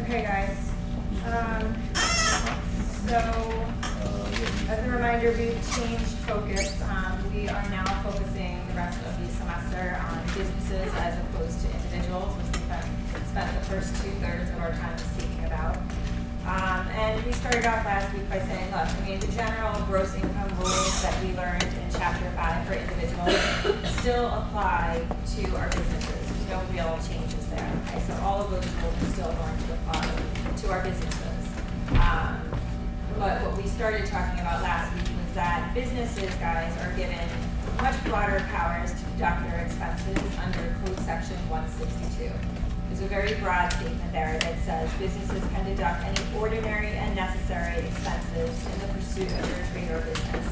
Okay, guys. So, as a reminder, we've changed focus. We are now focusing the rest of the semester on businesses as opposed to individuals, which we've spent the first 2/3 of our time speaking about. And we started off last week by saying, look, I mean, the general gross income rules that we learned in Chapter 5 for individuals still apply to our businesses. There's no real changes there. Okay? So all of those rules are still going to apply to our businesses. But what we started talking about last week was that businesses, guys, are given much broader powers to deduct their expenses under Code Section 162. There's a very broad statement there that says businesses can deduct any ordinary and necessary expenses in the pursuit of their trade or business,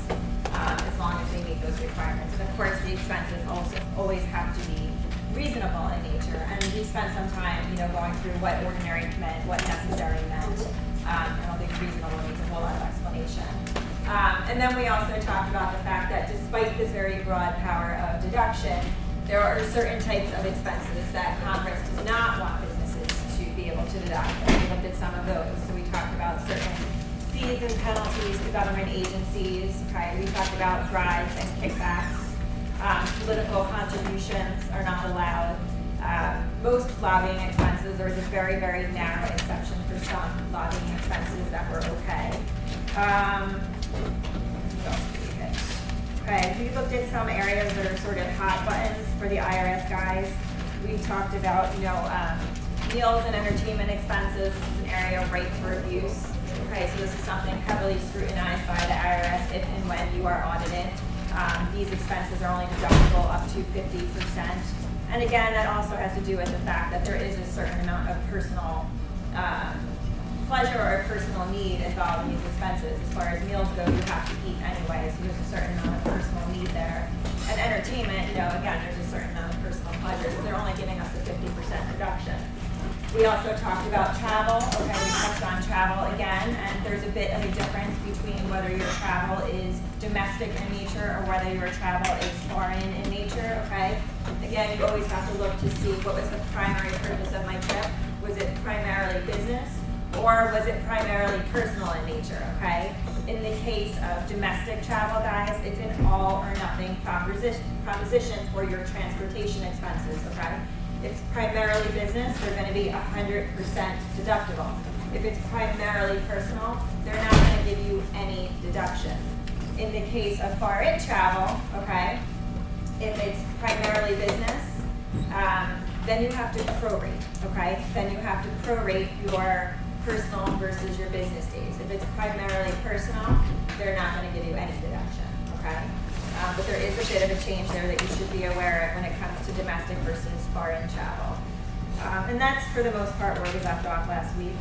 as long as they meet those requirements. And of course, the expenses also always have to be reasonable in nature. And we spent some time, going through what ordinary meant, what necessary meant. I don't think reasonable needs a whole lot of explanation. And then we also talked about the fact that despite this very broad power of deduction, there are certain types of expenses that Congress does not want businesses to be able to deduct. And we looked at some of those. So we talked about certain fees and penalties to government agencies. Okay, we talked about bribes and kickbacks. Political contributions are not allowed. Most lobbying expenses, there was a very, very narrow exception for some lobbying expenses that were okay. What else did we hit? Okay, we looked at some areas that are sort of hot buttons for the IRS guys. We talked about, meals and entertainment expenses. This is an area ripe for abuse. Okay, so this is something heavily scrutinized by the IRS if and when you are audited. These expenses are only deductible up to 50%. And again, that also has to do with the fact that there is a certain amount of personal pleasure or personal need involved in these expenses. As far as meals go, you have to eat anyway, so there's a certain amount of personal need there. And entertainment, again, there's a certain amount of personal pleasure, so they're only giving us a 50% reduction. We also talked about travel. Okay, we touched on travel again, and there's a bit of a difference between whether your travel is domestic in nature or whether your travel is foreign in nature, okay? Again, you always have to look to see what was the primary purpose of my trip. Was it primarily business or was it primarily personal in nature, okay? In the case of domestic travel, guys, it's an all or nothing proposition for your transportation expenses, okay? If it's primarily business, they're going to be 100% deductible. If it's primarily personal, they're not going to give you any deduction. In the case of far-in travel, okay, if it's primarily business, then you have to prorate, okay? Then you have to prorate your personal versus your business days. If it's primarily personal, they're not going to give you any deduction, okay? But there is a bit of a change there that you should be aware of when it comes to domestic versus foreign travel. And that's, for the most part, where we left off last week.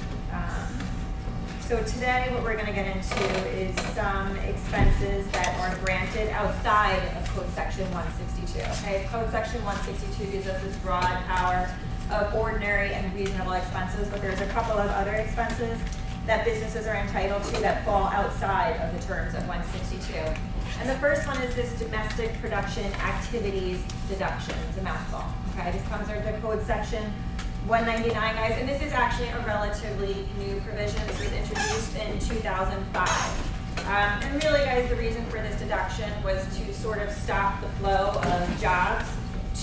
So today, what we're going to get into is some expenses that are granted outside of Code Section 162. Okay, Code Section 162 gives us this broad power of ordinary and reasonable expenses, but there's a couple of other expenses that businesses are entitled to that fall outside of the terms of 162. And the first one is this domestic production activities deduction. It's a mouthful. Okay, this comes under Code Section 199, guys, and this is actually a relatively new provision. This was introduced in 2005. And really, guys, the reason for this deduction was to sort of stop the flow of jobs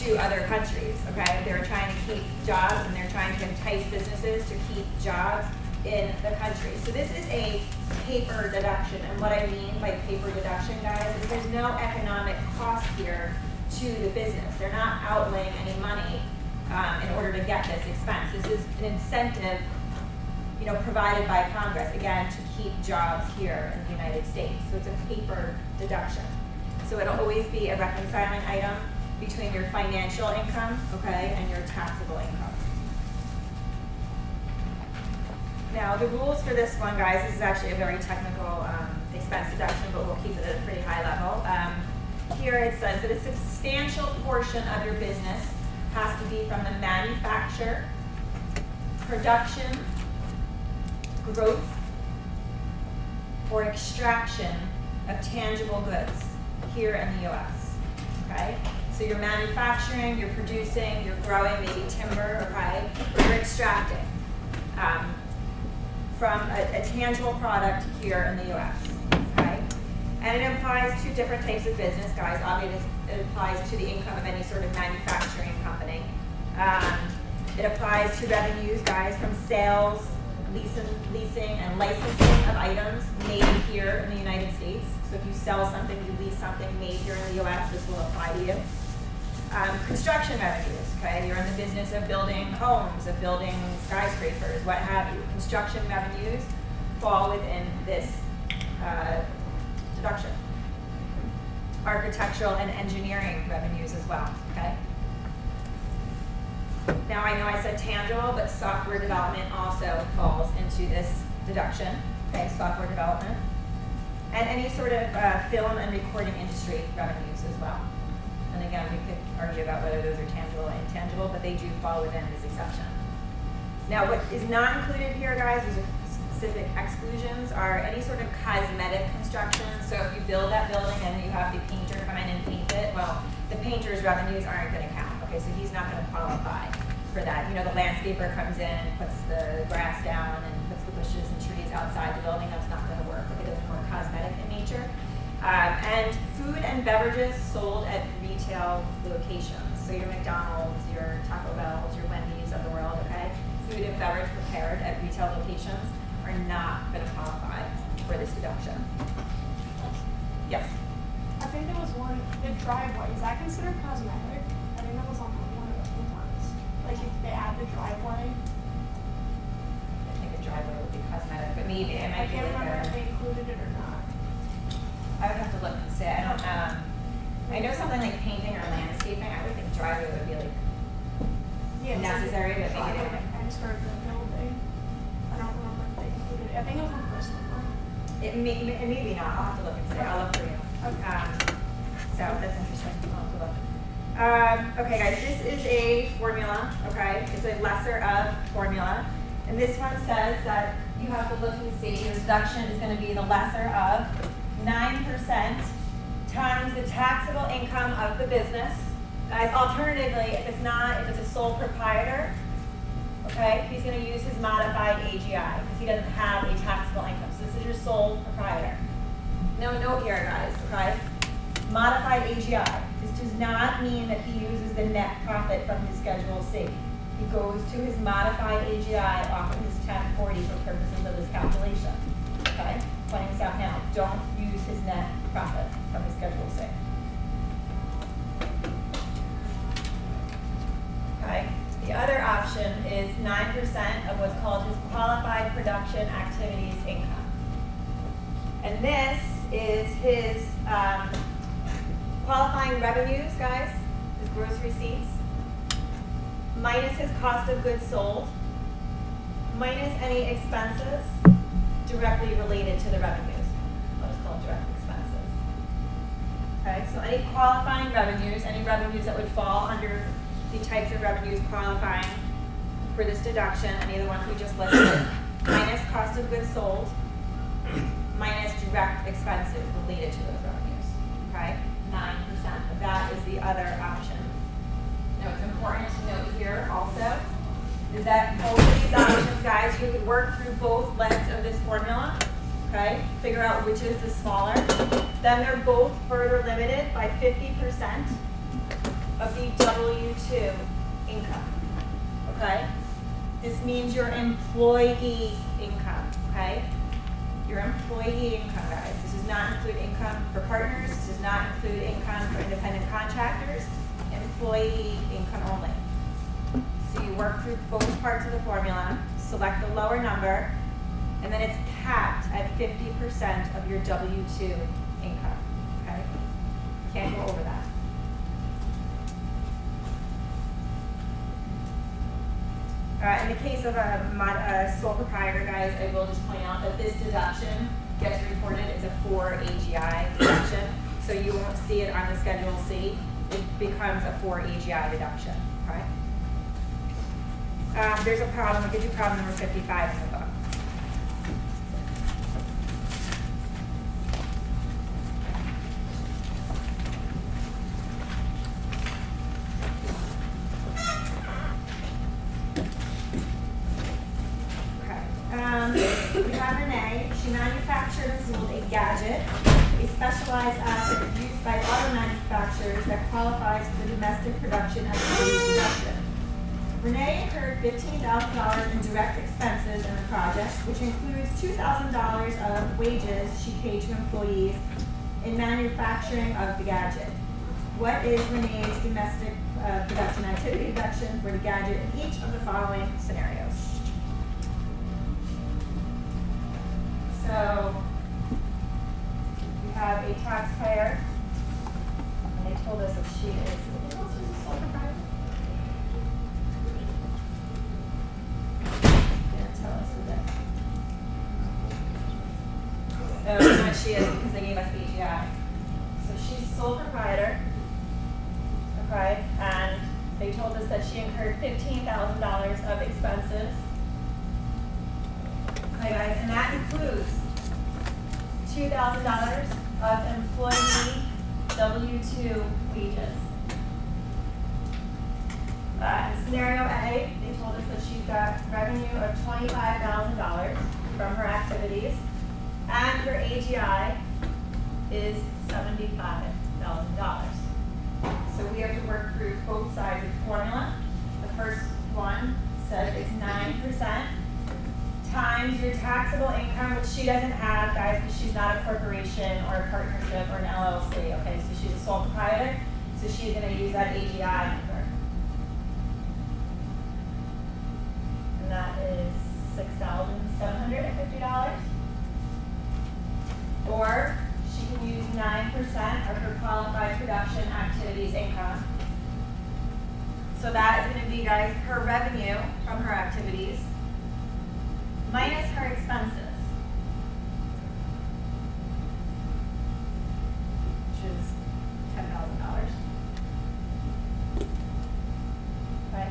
to other countries, okay? They were trying to keep jobs and they're trying to entice businesses to keep jobs in the country. So this is a paper deduction, and what I mean by paper deduction, guys, is there's no economic cost here to the business. They're not outlaying any money in order to get this expense. This is an incentive, provided by Congress, again, to keep jobs here in the United States. So it's a paper deduction. So it'll always be a reconciling item between your financial income, okay, and your taxable income. Now, the rules for this one, guys, this is actually a very technical expense deduction, but we'll keep it at a pretty high level. Here it says that a substantial portion of your business has to be from the manufacture, production, growth, or extraction of tangible goods here in the U.S., okay? So you're manufacturing, you're producing, you're growing, maybe timber, okay? Or you're extracting. from a tangible product here in the US, okay? And it applies to different types of business, guys. Obviously, it applies to the income of any sort of manufacturing company. It applies to revenues, guys, from sales, leasing, and licensing of items made here in the United States. So if you sell something, you lease something made here in the US, this will apply to you. Construction revenues, okay? You're in the business of building homes, of building skyscrapers, what have you. Construction revenues fall within this deduction. Architectural and engineering revenues as well, okay? Now I know I said tangible, but software development also falls into this deduction, okay? Software development. And any sort of film and recording industry revenues as well. And again, we could argue about whether those are tangible or intangible, but they do fall within this exception. Now, what is not included here, guys, is specific exclusions, are any sort of cosmetic construction. So if you build that building and you have the painter come in and paint it, well, the painter's revenues aren't going to count. Okay, so he's not going to qualify for that. You know, the landscaper comes in and puts the grass down and puts the bushes and trees outside the building. That's not going to work. Okay, that's more cosmetic in nature. And food and beverages sold at retail locations. So your McDonald's, your Taco Bells, your Wendy's of the world, okay? Food and beverage prepared at retail locations are not going to qualify for this deduction. Yes? I think there was one, the driveway, is that considered cosmetic? I think that was on one of the ones. Like if they add the driveway. I think a driveway would be cosmetic, but maybe it might I be can't like remember if they included it or not. I would have to look and see. I don't, I know something like painting or landscaping, I would think driveway would be like necessary, but maybe they don't. I just heard the building. I don't remember if they included it. I think it was on the first one. It may be not. I'll have to look and see. I'll look for you. Okay. So that's interesting. I'll have to look. Okay, guys, this is a formula. Okay, it's a lesser of formula, and this one says that you have to look and see your deduction is going to be the lesser of 9% times the taxable income of the business. Guys, alternatively, if it's a sole proprietor, okay, he's going to use his modified AGI because he doesn't have a taxable income. So this is your sole proprietor. No note here, guys, okay? Modified AGI. This does not mean that he uses the net profit from his Schedule C. He goes to his modified AGI off of his 1040 for purposes of this calculation, okay? Pointing this out now. Don't use his net profit from his Schedule C. Okay? The other option is 9% of what's called his qualified production activities income. And this is his qualifying revenues, guys, his gross receipts, minus his cost of goods sold, minus any expenses directly related to the revenues. What is called direct expenses. Okay, so any qualifying revenues, any revenues that would fall under the types of revenues qualifying for this deduction, any of the ones we just listed, minus cost of goods sold, minus direct expenses related to those revenues. Okay, 9% of that is the other option. Now, it's important to note here also is that both of these options, guys, you could work through both legs of this formula, okay? Figure out which is the smaller. Then they're both further limited by 50% of the W-2 income, okay? This means your employee income, okay? Your employee income, guys. This does not include income for partners. This does not include income for independent contractors. Employee income only. So you work through both parts of the formula, select the lower number, and then it's capped at 50% of your W-2 income, okay? Can't go over that. In the case of a sole proprietor, guys, I will just point out that this deduction gets reported as a 4 AGI deduction, so you won't see it on the Schedule C. It becomes a 4 AGI deduction, okay? There's a problem, it gives you problem number 55 in the book. Okay. we have Renee. She manufactured and sold a gadget, a specialized asset used by auto manufacturers that qualifies for the domestic production activity deduction. Renee incurred $15,000 in direct expenses in the project, which includes $2,000 of wages she paid to employees in manufacturing of the gadget. What is Renee's domestic production activity deduction for the gadget in each of the following scenarios? So, we have a taxpayer, and they told us that she is a sole proprietor. Didn't tell us who that. No, not she is because they gave us AGI. So she's sole proprietor, okay, and they told us that she incurred $15,000 of expenses. Okay, guys, and that includes $2,000 of employee W-2 wages. In scenario A, they told us that she's got revenue of $25,000 from her activities, and her AGI is $75,000. So we have to work through both sides of the formula. The first one says it's 9% times your taxable income, which she doesn't have, guys, because she's not a corporation or a partnership or an LLC, okay? So she's a sole proprietor, so she's going to use that AGI number. And that is $6,750. Or she can use 9% of her qualified production activities income. So that is going to be, guys, her revenue from her activities minus her expenses, which is $10,000. Okay.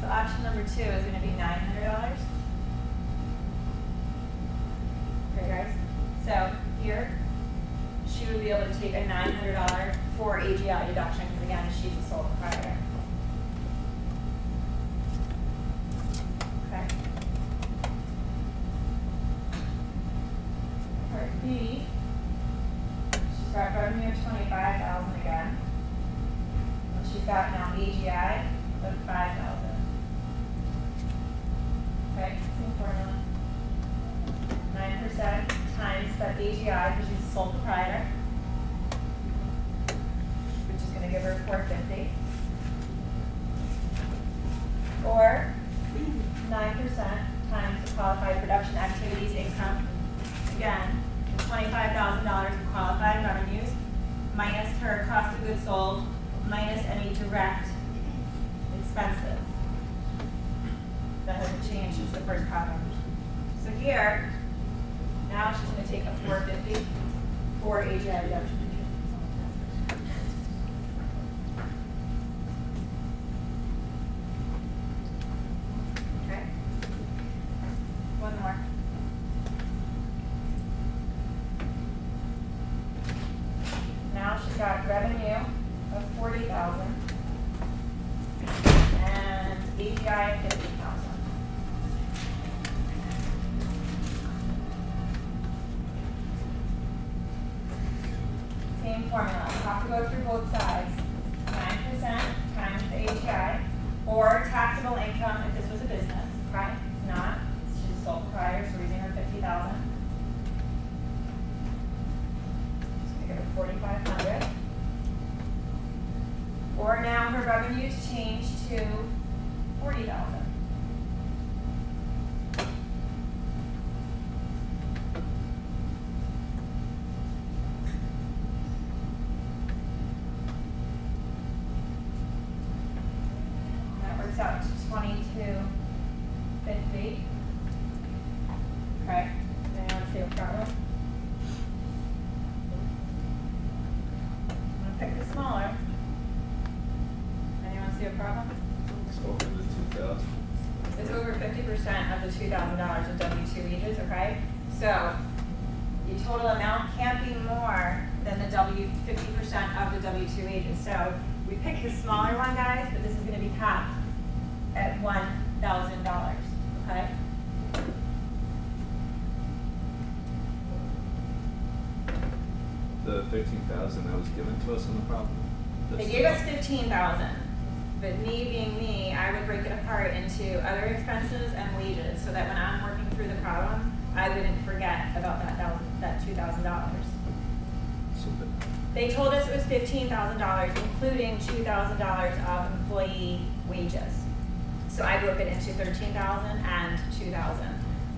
So option number 2 is going to be $900. Okay, guys. So here, she would be able to take a $900 for AGI deduction because again, she's a sole proprietor. Okay. Part B, she's got revenue of $25,000 again. And she's got now AGI of $5,000. Okay, same formula. 9% times that AGI, because she's a sole proprietor, which is going to give her $450. Or 9% times the qualified production activities income. Again, $25,000 in qualified revenues minus her cost of goods sold minus any direct expenses. That hasn't changed since the first column. So here, now she's going to take a $450 for AGI deduction. Okay. One more. Now she's got revenue of $40,000 and AGI of $50,000. Same formula. You have to go through both sides. 9% times the AGI, or taxable income if this was a business, right? It's not. She's a sole proprietor, so we're using her $50,000. So we give her $4,500. Or now her revenues change to $40,000. Out to $22.50. Okay. Anyone see a problem? I'm gonna pick the smaller. Anyone see a problem? It's over the 2,000. It's over 50% of the $2,000 of W-2 wages. Okay. So the total amount can't be more than the 50% of the W-2 wages. So we pick the smaller one, guys, but this is going to be capped at $1,000, okay? 13,000 that was given to us on the problem? They gave us 15,000, but me being me, I would break it apart into other expenses and wages, so that when I'm working through the problem, I wouldn't forget about that $2,000. So that, They told us it was $15,000, including $2,000 of employee wages. So I broke it into 13,000 and 2,000.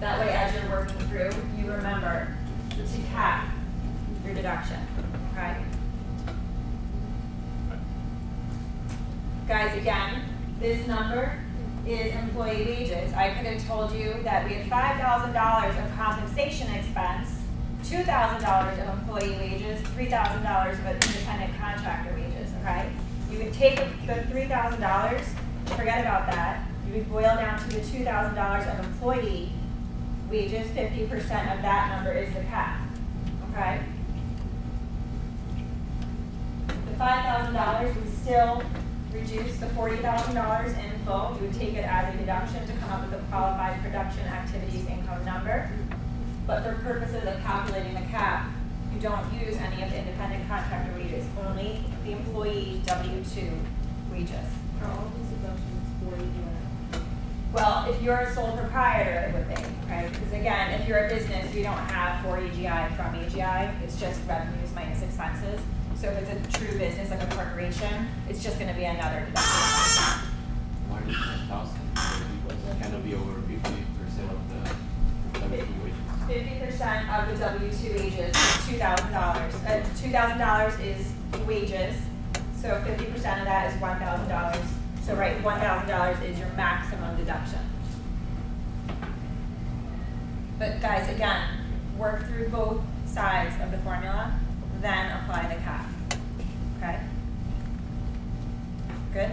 That way, as you're working through, you remember to cap your deduction, okay? Guys, again, this number is employee wages. I could have told you that we had $5,000 of compensation expense, $2,000 of employee wages, $3,000 of independent contractor wages, okay? You would take the $3,000, forget about that. You would boil down to the $2,000 of employee wages, 50% of that number is the cap, okay? The $5,000 would still reduce the $40,000 in full. You would take it as a deduction to come up with a qualified production activities income number. But for purposes of calculating the cap, you don't use any of the independent contractor wages, only the employee W-2 wages. Are all these deductions for EGI? Well, if you're a sole proprietor, it would be, okay? Because again, if you're a business, you don't have 4 EGI from EGI. It's just revenues minus expenses. So if it's a true business, like a corporation, it's just gonna be another deduction. Why is 10,000? Can it be over 50% of the W2 wages? 50% of the W-2 wages is $2,000. $2,000 is wages, so 50% of that is $1,000. So right, $1,000 is your maximum deduction. But guys, again, work through both sides of the formula, then apply the cap, okay? Good?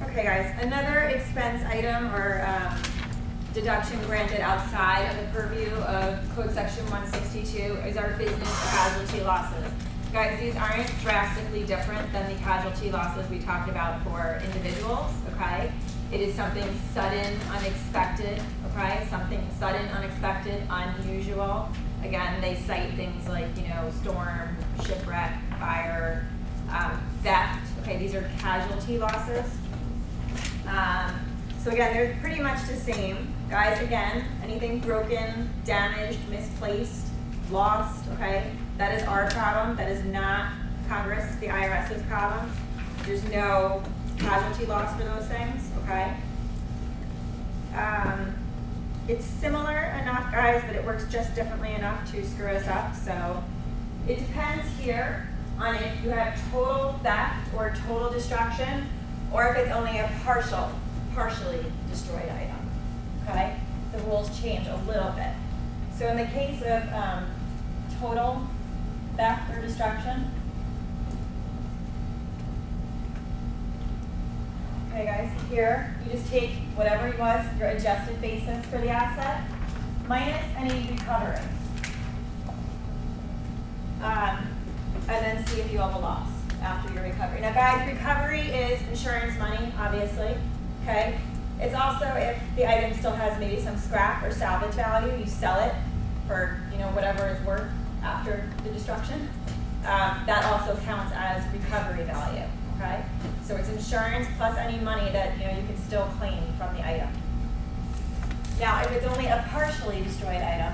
Okay guys, another expense item or deduction granted outside of the purview of Code Section 162 is our business casualty losses. Guys, these aren't drastically different than the casualty losses we talked about for individuals, okay? It is something sudden, unexpected, okay? Something sudden, unexpected, unusual. Again, they cite things like, storm, shipwreck, fire, theft. Okay, these are casualty losses. So again, they're pretty much the same. Guys, again, anything broken, damaged, misplaced, lost, okay? That is our problem. That is not Congress, the IRS's problem. There's no casualty loss for those things, okay? It's similar enough, guys, but it works just differently enough to screw us up. So it depends here on if you have total theft or total destruction, or if it's only a partially destroyed item, okay? The rules change a little bit. So in the case of total theft or destruction, okay guys, here you just take whatever it was, your adjusted basis for the asset, minus any recovery. And then see if you have a loss after your recovery. Now guys, recovery is insurance money, obviously, okay? It's also if the item still has maybe some scrap or salvage value, you sell it for, whatever it's worth after the destruction. That also counts as recovery value, okay? So it's insurance plus any money that, you can still claim from the item. Now, if it's only a partially destroyed item,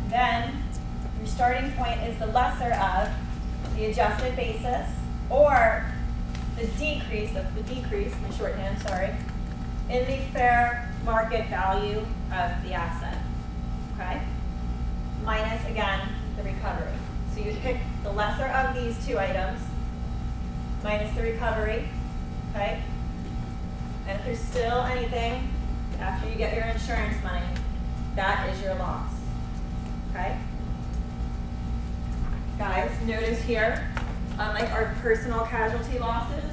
then your starting point is the lesser of the adjusted basis or the decrease, that's the decrease, my shorthand, sorry, in the fair market value of the asset, okay? Minus, again, the recovery. So you pick the lesser of these two items, minus the recovery, okay? And if there's still anything after you get your insurance money, that is your loss, okay? Guys, notice here, unlike our personal casualty losses,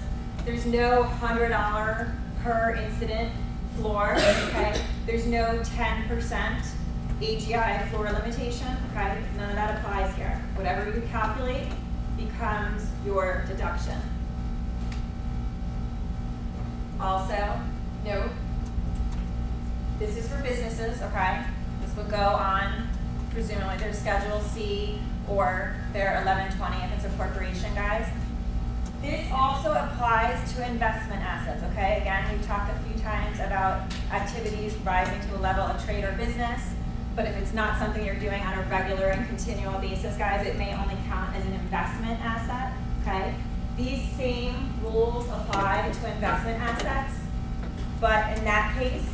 there's no $100 per incident floor, okay? There's no 10% AGI floor limitation, okay? None of that applies here. Whatever you calculate becomes your deduction. Also, note, this is for businesses, okay? This would go on presumably their Schedule C or their 1120 if it's a corporation, guys. This also applies to investment assets, okay? Again, we've talked a few times about activities rising to the level of trade or business, but if it's not something you're doing on a regular and continual basis, guys, it may only count as an investment asset, okay? These same rules apply to investment assets, but in that case,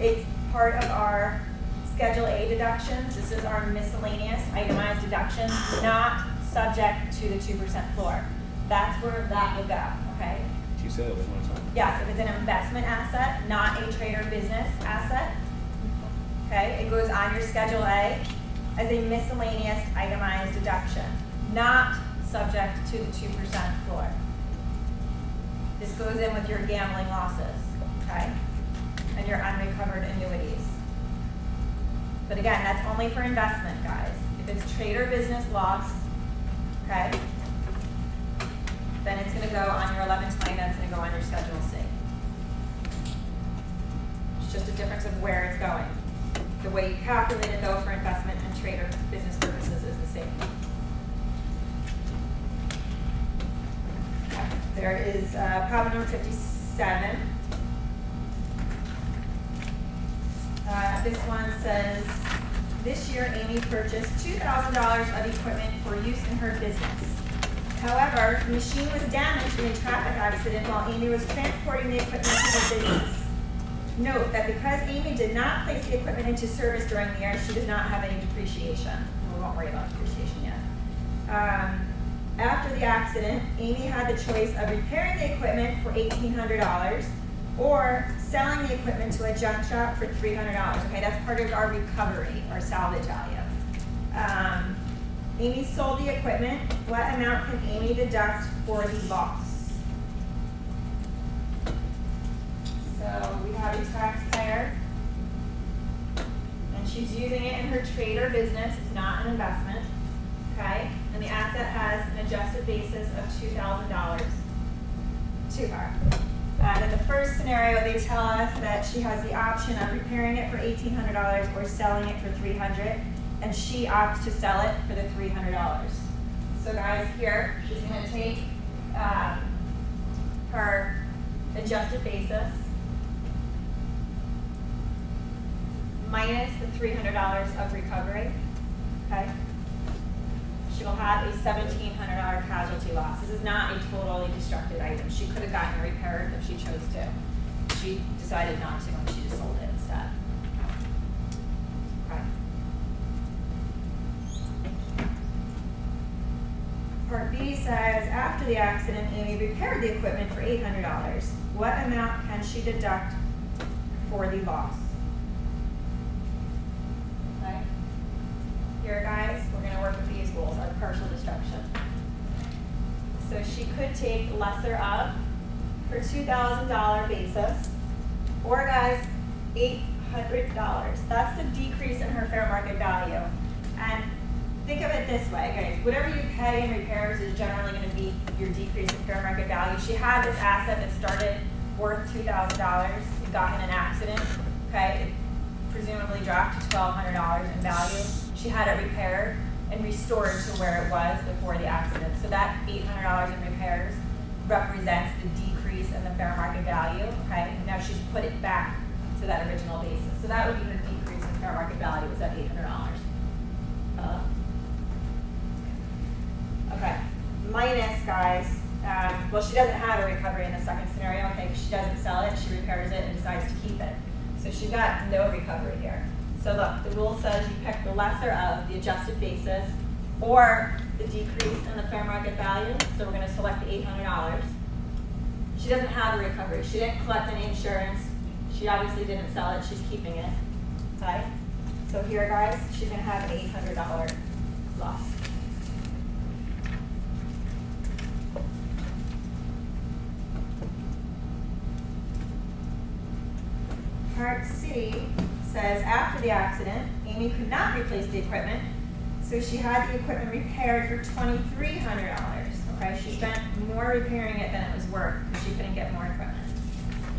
it's part of our Schedule A deductions. This is our miscellaneous itemized deductions, not subject to the 2% floor. That's where that will go, okay? Can you say that one more time? Yes, if it's an investment asset, not a trade or business asset, okay, it goes on your Schedule A as a miscellaneous itemized deduction, not subject to the 2% floor. This goes in with your gambling losses, okay, and your unrecovered annuities. But again, that's only for investment, guys. If it's trade or business loss, okay, then it's going to go on your 1120, that's going to go on your Schedule C. It's just a difference of where it's going. The way you calculate it, though, for investment and trade or business purposes is the same. Okay. There is problem number 57. This one says, this year Amy purchased $2,000 of equipment for use in her business. However, the machine was damaged in a traffic accident while Amy was transporting the equipment to her business. Note that because Amy did not place the equipment into service during the year, she does not have any depreciation. And we won't worry about depreciation yet. After the accident, Amy had the choice of repairing the equipment for $1,800 or selling the equipment to a junk shop for $300. Okay, that's part of our recovery or salvage value. Amy sold the equipment. What amount can Amy deduct for the loss? So we have a taxpayer, and she's using it in her trade or business. It's not an investment, okay? And the asset has an adjusted basis of $2,000 to her. And in the first scenario, they tell us that she has the option of repairing it for $1,800 or selling it for $300, and she opts to sell it for the $300. So guys, here, she's going to take her adjusted basis minus the $300 of recovery, okay? She'll have a $1,700 casualty loss. This is not a totally destructive item. She could have gotten it repaired if she chose to. She decided not to, and she just sold it instead. Okay. Part B says, after the accident, Amy repaired the equipment for $800. What amount can she deduct for the loss? Okay. Here, guys, we're going to work with these rules, our partial destruction. So she could take lesser of her $2,000 basis, or guys, $800. That's the decrease in her fair market value. And think of it this way, guys, whatever you pay in repairs is generally going to be your decrease in fair market value. She had this asset that started worth $2,000. It got in an accident, okay? It presumably dropped to $1,200 in value. She had it repaired and restored to where it was before the accident. So that $800 in repairs represents the decrease in the fair market value, okay? And now she's put it back to that original basis. So that would be her decrease in fair market value, is that $800. Okay, minus, guys, well, she doesn't have a recovery in the second scenario, okay? She doesn't sell it, she repairs it and decides to keep it. So she's got no recovery here. So look, the rule says you pick the lesser of the adjusted basis or the decrease in the fair market value. So we're going to select the $800. She doesn't have a recovery. She didn't collect any insurance. She obviously didn't sell it. She's keeping it. Okay? So here, guys, she's going to have an $800 loss. Part C says, after the accident, Amy could not replace the equipment, so she had the equipment repaired for $2,300. Okay, she spent more repairing it than it was worth because she couldn't get more equipment.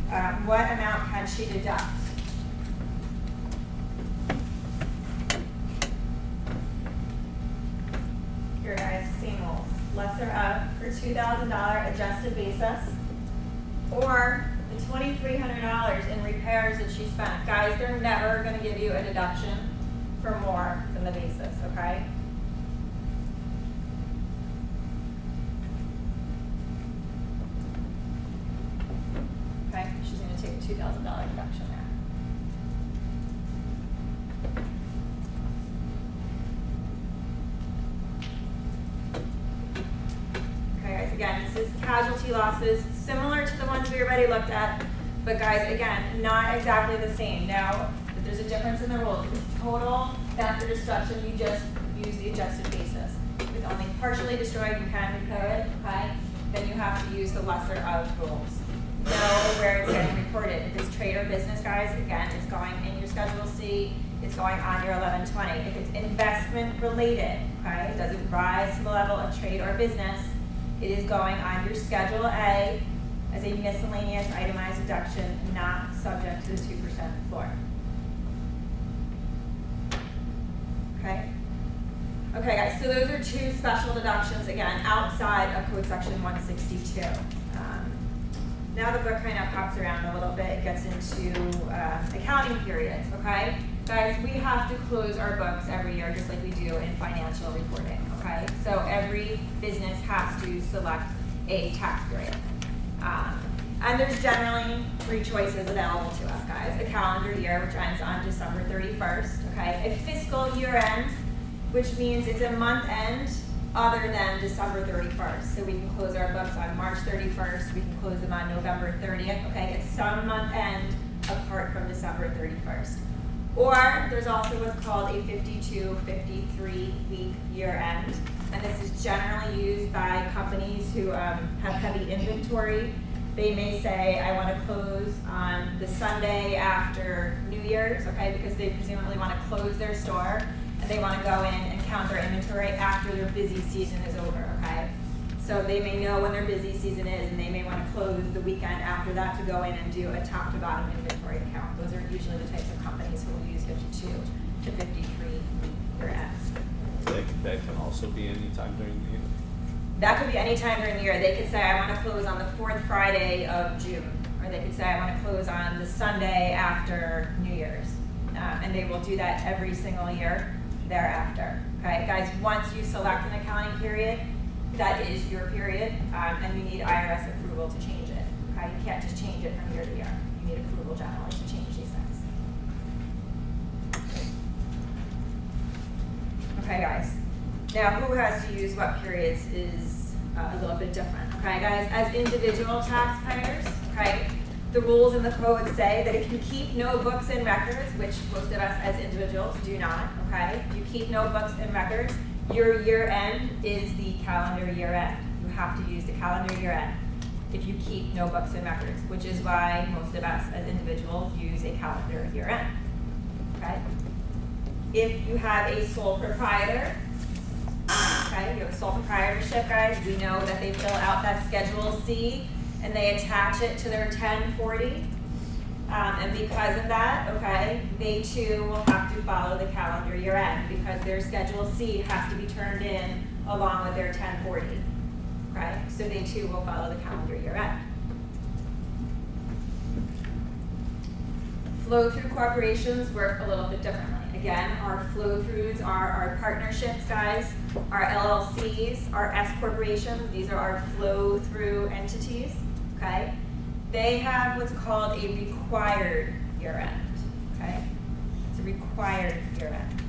What amount can she deduct? Here guys, same rules. Lesser of her $2,000 adjusted basis, or the $2,300 in repairs that she spent. Guys, they're never gonna give you a deduction for more than the basis, okay? Okay, she's gonna take a $2,000 deduction there. Okay, guys, again, this is casualty losses, similar to the ones we already looked at, but guys, again, not exactly the same. Now, but there's a difference in the rules. If it's total after destruction, you just use the adjusted basis. If it's only partially destroyed, you can repair it, okay? Then you have to use the lesser of rules. Know where it's getting reported. If it's trade or business, guys, again, it's going in your Schedule C, it's going on your 1120. If it's investment related, okay, it doesn't rise to the level of trade or business, it is going on your Schedule A as a miscellaneous itemized deduction, not subject to the 2% floor. Okay? Okay, guys, so those are two special deductions, again, outside of Code Section 162. Now the book kind of hops around a little bit, it gets into accounting periods, okay? Guys, we have to close our books every year, just like we do in financial reporting, okay? So every business has to select a tax period. And there's generally three choices available to us, guys. A calendar year, which ends on December 31st, okay? A fiscal year end, which means it's a month end other than December 31st. So we can close our books on March 31st, we can close them on November 30th, okay? It's some month end apart from December 31st. Or there's also what's called a 52, 53 week year end. And this is generally used by companies who have heavy inventory. They may say, I want to close on the Sunday after New Year's, okay, because they presumably want to close their store and they want to go in and count their inventory after their busy season is over, okay? So they may know when their busy season is and they may want to close the weekend after that to go in and do a top to bottom inventory count. Those are usually the types of companies who will use 52 to 53 year ends. That can also be any time during the year. That could be any time during the year. They could say, I want to close on the 4th Friday of June. Or they could say, I want to close on the Sunday after New Year's. And they will do that every single year thereafter. Okay, guys, once you select an accounting period, that is your period, and you need IRS approval to change it. Okay, you can't just change it from year to year. You need approval generally to change these things. Okay, guys. Now, who has to use what periods is a little bit different. Okay, guys, as individual taxpayers, okay, the rules in the code say that if you keep no books and records, which most of us as individuals do not, okay, if you keep no books and records, your year end is the calendar year end. You have to use the calendar year end if you keep no books and records, which is why most of us as individuals use a calendar year end, okay? If you have a sole proprietor, okay, you have a sole proprietorship, guys, we know that they fill out that Schedule C and they attach it to their 1040. And because of that, okay, they too will have to follow the calendar year end because their Schedule C has to be turned in along with their 1040. Okay, so they too will follow the calendar year end. Flow-through corporations work a little bit differently. Again, our flow-throughs are our partnerships, guys, our LLCs, our S corporations. These are our flow-through entities, okay? They have what's called a required year end, okay? It's a required year end.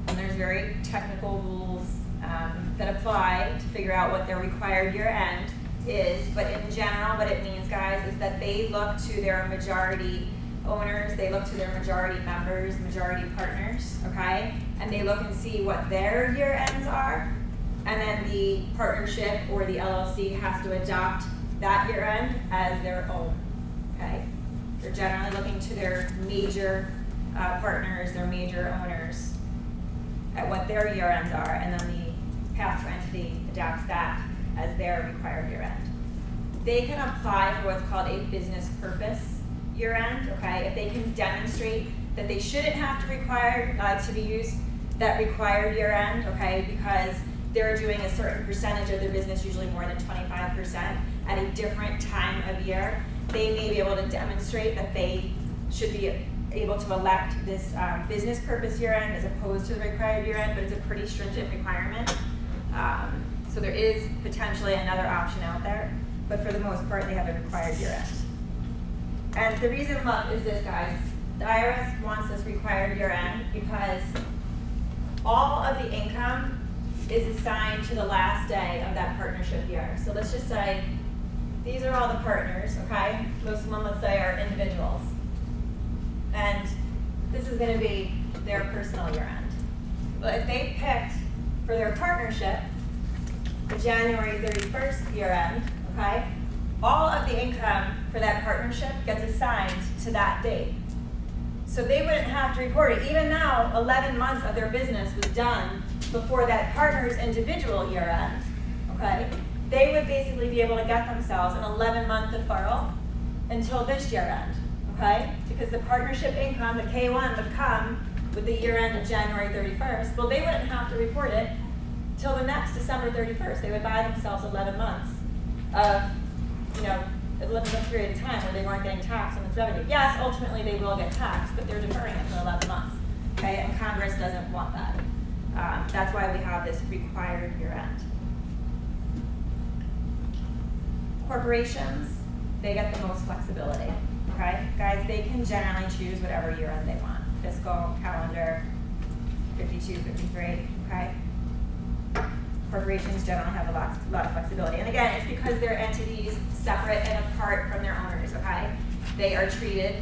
And there's very technical rules that apply to figure out what their required year end is, but in general, what it means, guys, is that they look to their majority owners, they look to their majority members, majority partners, okay? And they look and see what their year ends are, and then the partnership or the LLC has to adopt that year end as their own, okay? They're generally looking to their major partners, their major owners, at what their year ends are, and then the pass-through entity adopts that as their required year end. they can apply for what's called a business purpose year end, okay? If they can demonstrate that they shouldn't have to require, to be used that required year end, okay? Because they're doing a certain percentage of their business, usually more than 25%, at a different time of year, they may be able to demonstrate that they should be able to elect this business purpose year end as opposed to the required year end, but it's a pretty stringent requirement. So there is potentially another option out there, but for the most part, they have a required year end. And the reason is this, guys. The IRS wants this required year end because all of the income is assigned to the last day of that partnership year. So let's just say these are all the partners, okay? Most of them, let's say, are individuals. And this is going to be their personal year end. But if they picked for their partnership the January 31st year end, okay, all of the income for that partnership gets assigned to that date. So they wouldn't have to report it. Even now, 11 months of their business was done before that partner's individual year end, okay? They would basically be able to get themselves an 11-month deferral until this year end, okay? Because the partnership income, the K1, would come with the year end of January 31st. Well, they wouldn't have to report it till the next December 31st. They would buy themselves 11 months of, 11-month period of time where they weren't getting taxed on its revenue. Yes, ultimately they will get taxed, but they're deferring it for 11 months, okay? And Congress doesn't want that. That's why we have this required year end. Corporations, they get the most flexibility, okay? Guys, they can generally choose whatever year end they want. Fiscal, calendar, 52, 53, okay? Corporations generally have a lot of flexibility. And again, it's because they're entities separate and apart from their owners, okay? They are treated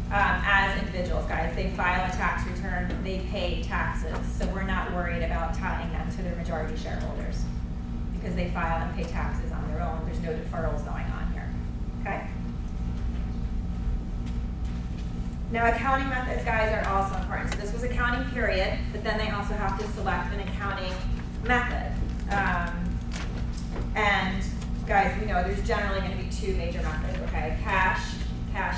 as individuals, guys. They file a tax return, they pay taxes, so we're not worried about tying them to their majority shareholders because they file and pay taxes on their own. There's no deferrals going on here, okay? Now, accounting methods, guys, are also important. So this was accounting period, but then they also have to select an accounting method. And guys, we know there's generally going to be two major methods, okay? Cash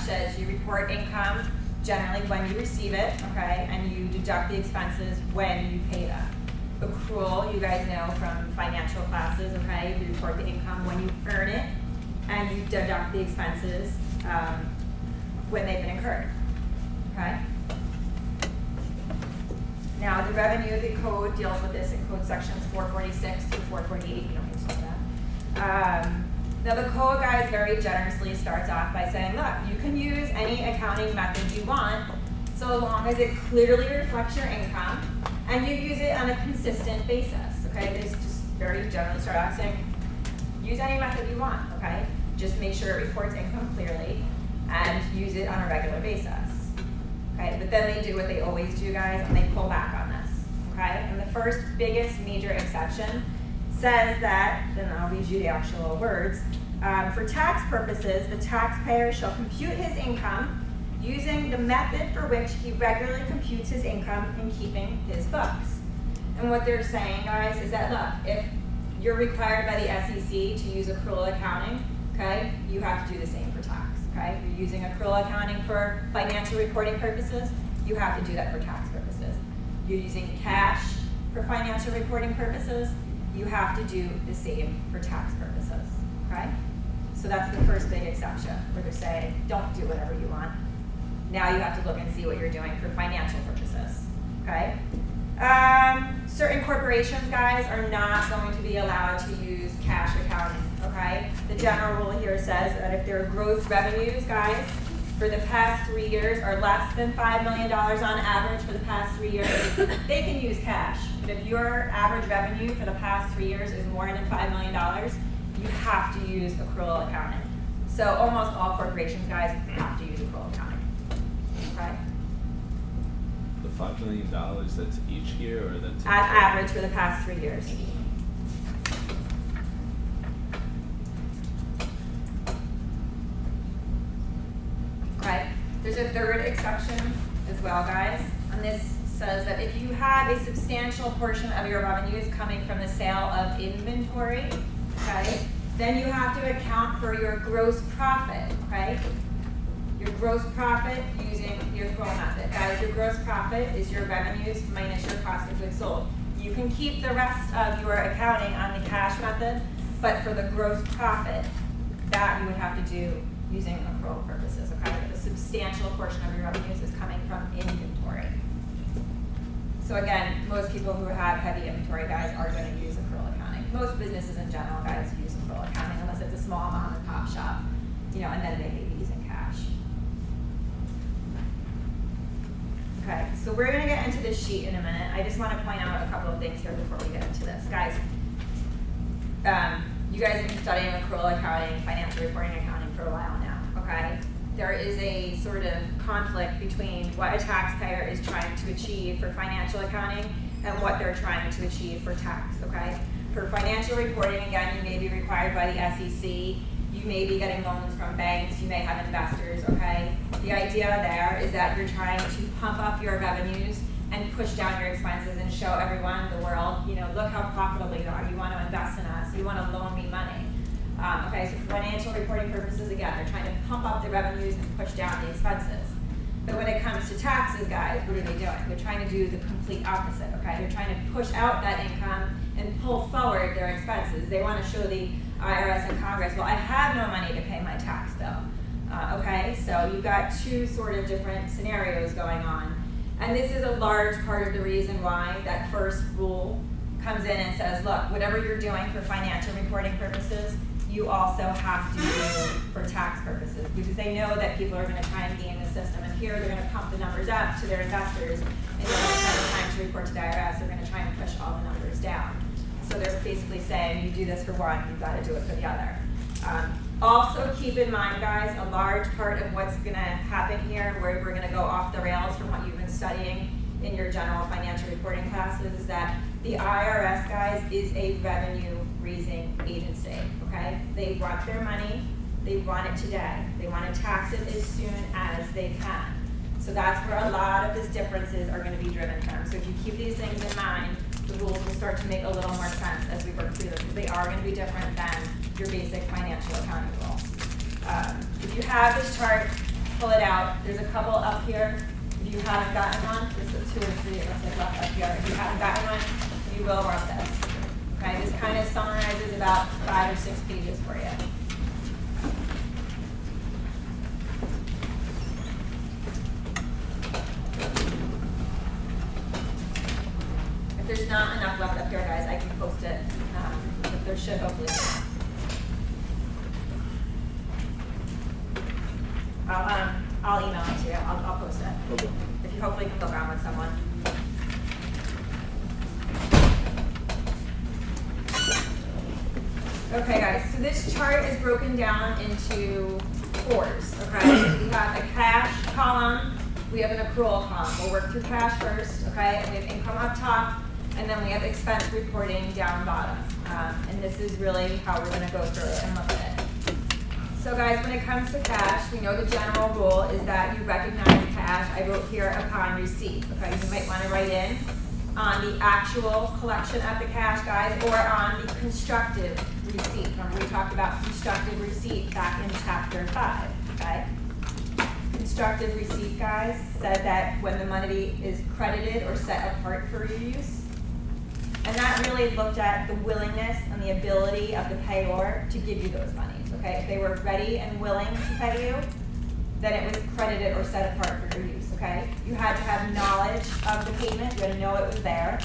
says you report income generally when you receive it, okay? And you deduct the expenses when you pay them. Accrual, you guys know from financial classes, okay? You report the income when you earn it, and you deduct the expenses when they've been incurred, okay? Now, the revenue, the code deals with this in code sections 446 to 448. You don't need to know that. Now, the code, guys, very generously starts off by saying, look, you can use any accounting method you want so long as it clearly reflects your income and you use it on a consistent basis, okay? They just very generally start off saying, use any method you want, okay? Just make sure it reports income clearly and use it on a regular basis. Okay, but then they do what they always do, guys, and they pull back on this, okay? And the first biggest major exception says that, and I'll read you the actual words, for tax purposes, the taxpayer shall compute his income using the method for which he regularly computes his income in keeping his books. And what they're saying, guys, is that, look, if you're required by the SEC to use accrual accounting, okay, you have to do the same for tax. Okay, if you're using accrual accounting for financial reporting purposes, you have to do that for tax purposes. You're using cash for financial reporting purposes, you have to do the same for tax purposes, okay? So that's the first big exception, where they're saying, don't do whatever you want. Now you have to look and see what you're doing for financial purposes, okay? Certain corporations, guys, are not going to be allowed to use cash accounting, okay? The general rule here says that if their gross revenues, guys, for the past 3 years are less than $5 million on average for the past 3 years, they can use cash. But if your average revenue for the past 3 years is more than $5 million, you have to use accrual accounting. So almost all corporations, guys, have to use accrual accounting, okay? The $5 million, that's each year, or that's? At average for the past 3 years. Okay, there's a third exception as well, guys. And this says that if you have a substantial portion of your revenues coming from the sale of inventory, okay, Then you have to account for your gross profit, okay? Your gross profit using the accrual method. Guys, your gross profit is your revenues minus your cost of goods sold. You can keep the rest of your accounting on the cash method, but for the gross profit, that you would have to do using accrual purposes, okay? A substantial portion of your revenues is coming from inventory. So again, most people who have heavy inventory, guys, are going to use accrual accounting. Most businesses in general, guys, use accrual accounting unless it's a small mom and pop shop, you know, and then they may be using cash. Okay, so we're going to get into this sheet in a minute. I just want to point out a couple of things here before we get into this. Guys, you guys have been studying accrual accounting, financial reporting accounting for a while now, okay? There is a sort of conflict between what a taxpayer is trying to achieve for financial accounting and what they're trying to achieve for tax, okay? For financial reporting, again, you may be required by the SEC. You may be getting loans from banks. You may have investors, okay? The idea there is that you're trying to pump up your revenues and push down your expenses and show everyone, the world, you know, look how profitable you are. You want to invest in us. You want to loan me money. Okay, so for financial reporting purposes, again, they're trying to pump up the revenues and push down the expenses. But when it comes to taxes, guys, what are they doing? They're trying to do the complete opposite, okay? They're trying to push out that income and pull forward their expenses. They want to show the IRS and Congress, well, I have no money to pay my tax bill. Okay, so you've got two sort of different scenarios going on. And this is a large part of the reason why that first rule comes in and says, look, whatever you're doing for financial reporting purposes, you also have to do for tax purposes, because they know that people are going to try and game the system. And here they're going to pump the numbers up to their investors, and then when it's time to report to the IRS, they're going to try and push all the numbers down. So they're basically saying, you do this for one, you've got to do it for the other. Also keep in mind, guys, a large part of what's going to happen here, where we're going to go off the rails from what you've been studying in your general financial reporting classes, is that the IRS, guys, is a revenue-raising agency, okay? They want their money, they want it today. They want to tax it as soon as they can. So that's where a lot of these differences are going to be driven from. So if you keep these things in mind, the rules will start to make a little more sense as we work through them, because they are going to be different than your basic financial accounting rules. If you have this chart, pull it out. There's a couple up here. If you haven't gotten one, there's 2 or 3 it looks like left up here. If you haven't gotten one, you will want this. Okay, this kind of summarizes about 5 or 6 pages for you. If there's not enough left up here, guys, I can post it. But there should hopefully be. I'll email it to you. I'll post it. Okay. If you hopefully can look on with someone. Okay, guys, so this chart is broken down into 4s, okay? We have a cash column, we have an accrual column. We'll work through cash first, okay? And we have income up top, and then we have expense reporting down bottom. And this is really how we're gonna go through it and look at it. So guys, when it comes to cash, we know the general rule is that you recognize cash, I wrote here, upon receipt, okay? You might wanna write in on the actual collection of the cash, guys, or on the constructive receipt. Remember we talked about constructive receipt back in chapter 5, okay? Constructive receipt, guys, said that when the money is credited or set apart for your use. And that really looked at the willingness and the ability of the payor to give you those monies, okay? If they were ready and willing to pay you, then it was credited or set apart for your use, okay? You had to have knowledge of the payment, you had to know it was there.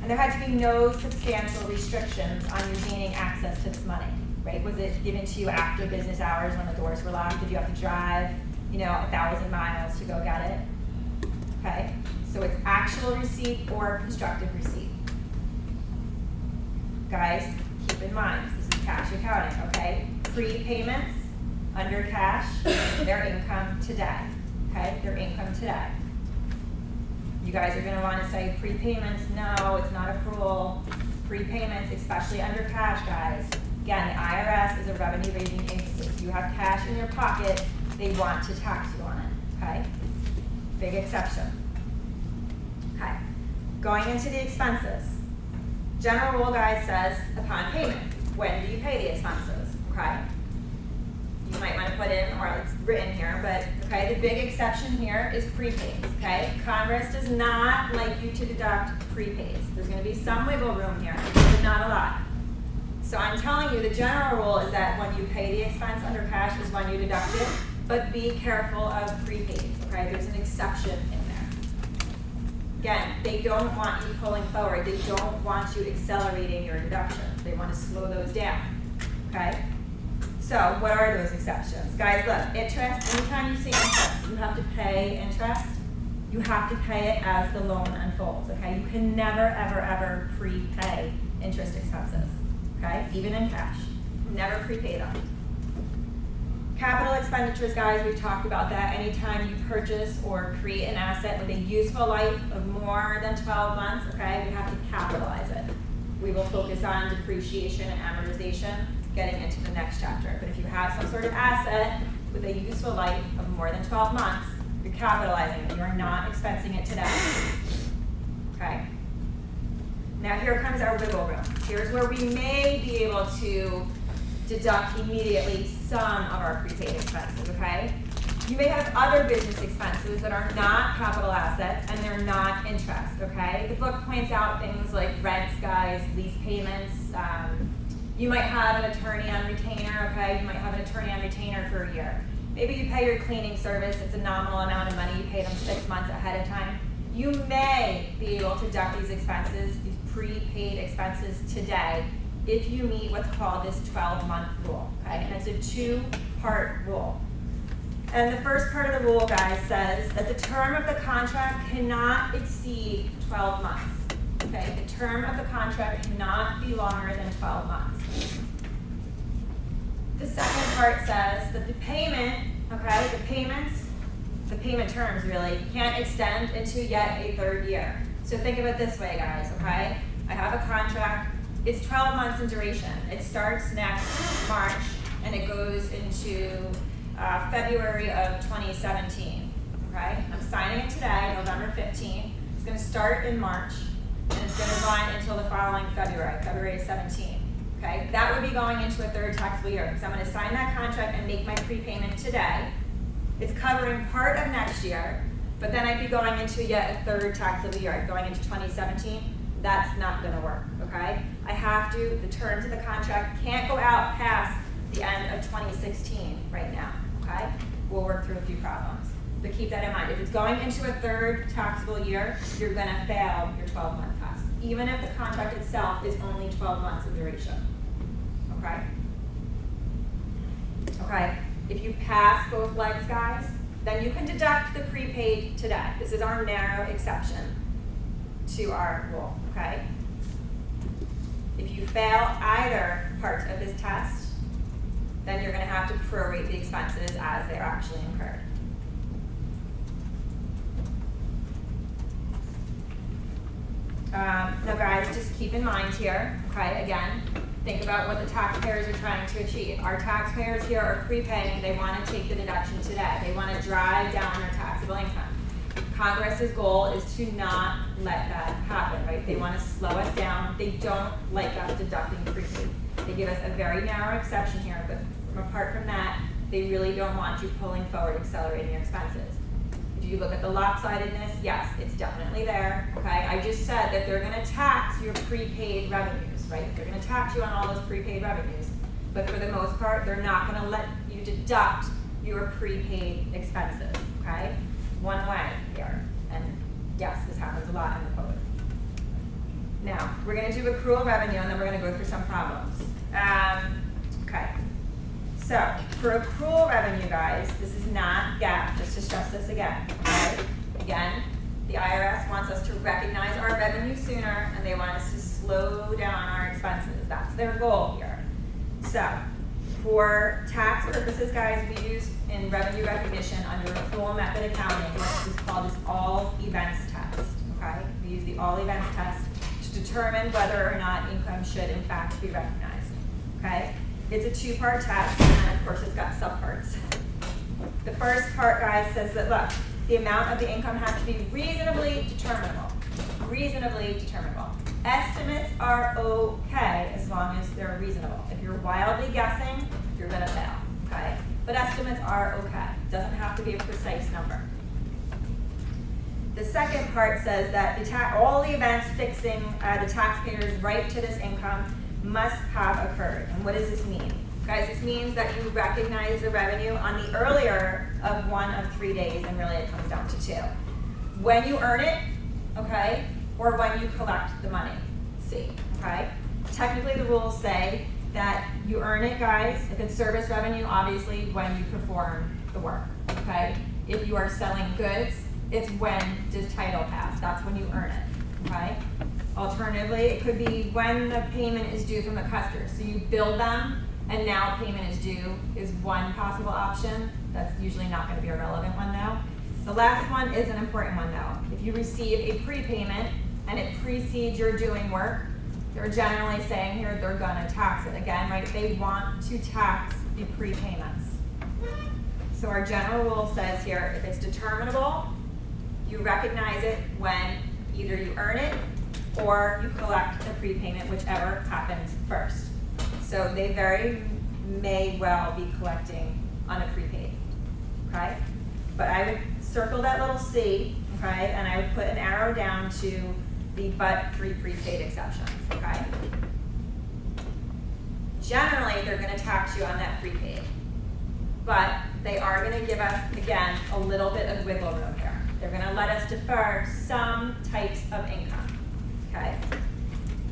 And there had to be no substantial restrictions on you gaining access to this money, right? Was it given to you after business hours when the doors were locked? Did you have to drive, 1,000 miles to go get it? Okay, so it's actual receipt or constructive receipt. Guys, keep in mind, this is cash accounting, okay? Prepayments under cash, their income today, okay? Their income today. You guys are gonna wanna say prepayments, no, it's not accrual. Prepayments, especially under cash, guys. Again, the IRS is a revenue raising agency. If you have cash in your pocket, they want to tax you on it, okay? Big exception. Going into the expenses. General rule, guys, says upon payment. when do you pay the expenses, okay? You might want to put in, or it's written here, but, okay, the big exception here is prepaids, okay? Congress does not like you to deduct prepaids. There's going to be some wiggle room here, but not a lot. So I'm telling you, the general rule is that when you pay the expense under cash is when you deduct it, but be careful of prepaids, okay? There's an exception in there. Again, they don't want you pulling forward. They don't want you accelerating your deductions. They want to slow those down, okay? So what are those exceptions? Guys, look, interest, anytime you see interest, you have to pay interest. You have to pay it as the loan unfolds, okay? You can never, ever, ever prepay interest expenses, okay? Even in cash. Never prepay them. Capital expenditures, guys, we've talked about that. Anytime you purchase or create an asset with a useful life of more than 12 months, okay, we have to capitalize it. We will focus on depreciation and amortization getting into the next chapter. But if you have some sort of asset with a useful life of more than 12 months, you're capitalizing it. You're not expensing it today. Okay? Now here comes our wiggle room. Here's where we may be able to deduct immediately some of our prepaid expenses, okay? You may have other business expenses that are not capital assets and they're not interest, okay? The book points out things like rents, guys, lease payments. You might have an attorney on retainer, okay? You might have an attorney on retainer for a year. Maybe you pay your cleaning service, it's a nominal amount of money, you pay them 6 months ahead of time. You may be able to deduct these expenses, these prepaid expenses today, if you meet what's called this 12-month rule, okay? And it's a 2-part rule. And the first part of the rule, guys, says that the term of the contract cannot exceed 12 months, okay? The term of the contract cannot be longer than 12 months. The second part says that the payment, okay, the payment terms really can't extend into yet a third year. So think of it this way, guys, okay? I have a contract. It's 12 months in duration. It starts next March and it goes into February of 2017, okay? I'm signing it today, November 15th. It's gonna start in March and it's gonna run until the following February 17th, okay? That would be going into a third taxable year because I'm gonna sign that contract and make my prepayment today. It's covering part of next year, but then I'd be going into yet a third taxable year, going into 2017. That's not gonna work, okay? I have to, the terms of the contract can't go out past the end of 2016 right now, okay? We'll work through a few problems, but keep that in mind. If it's going into a third taxable year, you're gonna fail your 12-month test, even if the contract itself is only 12 months of duration, okay? Okay, if you pass both legs, guys, then you can deduct the prepaid today. This is our narrow exception to our rule, okay? If you fail either part of this test, then you're gonna have to prorate the expenses as they're actually incurred. Now guys, just keep in mind here, okay, again, think about what the taxpayers are trying to achieve. Our taxpayers here are prepaying, they wanna take the deduction today. They wanna drive down their taxable income. Congress's goal is to not let that happen, right? They want to slow us down. They don't like us deducting prepaid. They give us a very narrow exception here, but apart from that, they really don't want you pulling forward, accelerating your expenses. If you look at the lopsidedness, yes, it's definitely there, okay? I just said that they're gonna tax your prepaid revenues, right? They're gonna tax you on all those prepaid revenues, but for the most part, they're not gonna let you deduct your prepaid expenses, okay? One way here, and yes, this happens a lot in the code. Now, we're gonna do accrual revenue, and then we're gonna go through some problems. Okay, so for accrual revenue, guys, this is not GAAP, just to stress this again, okay? Again, the IRS wants us to recognize our revenue sooner, and they want us to slow down our expenses. That's their goal here. So, for tax purposes, guys, we use in revenue recognition under accrual method accounting what's called this all events test, okay? We use the all events test to determine whether or not income should in fact be recognized, okay? It's a 2-part test, and then of course it's got subparts. The first part, guys, says that, look, the amount of the income has to be reasonably determinable. Reasonably determinable. Estimates are okay as long as they're reasonable. If you're wildly guessing, you're gonna fail, okay? But estimates are okay. Doesn't have to be a precise number. The second part says that all the events fixing the taxpayer's right to this income must have occurred. And what does this mean? Guys, this means that you recognize the revenue on the earlier of one of 3 days, and really it comes down to 2. When you earn it, okay, or when you collect the money, C, okay? Technically, the rules say that you earn it, guys, if it's service revenue, obviously, when you perform the work, okay? If you are selling goods, it's when does title pass, that's when you earn it, okay? Alternatively, it could be when the payment is due from the customer. So you bill them, and now payment is due is one possible option. That's usually not gonna be a relevant one though. The last one is an important one though. If you receive a prepayment and it precedes your doing work, they're generally saying here they're gonna tax it again, right? They want to tax the prepayments. So our general rule says here, if it's determinable, you recognize it when either you earn it or you collect the prepayment, whichever happens first. So they very may well be collecting on a prepaid, okay? But I would circle that little C, okay, and I would put an arrow down to the but 3 prepaid exceptions, okay? Generally, they're gonna tax you on that prepaid, but they are gonna give us, again, a little bit of wiggle room here. They're gonna let us defer some types of income, okay?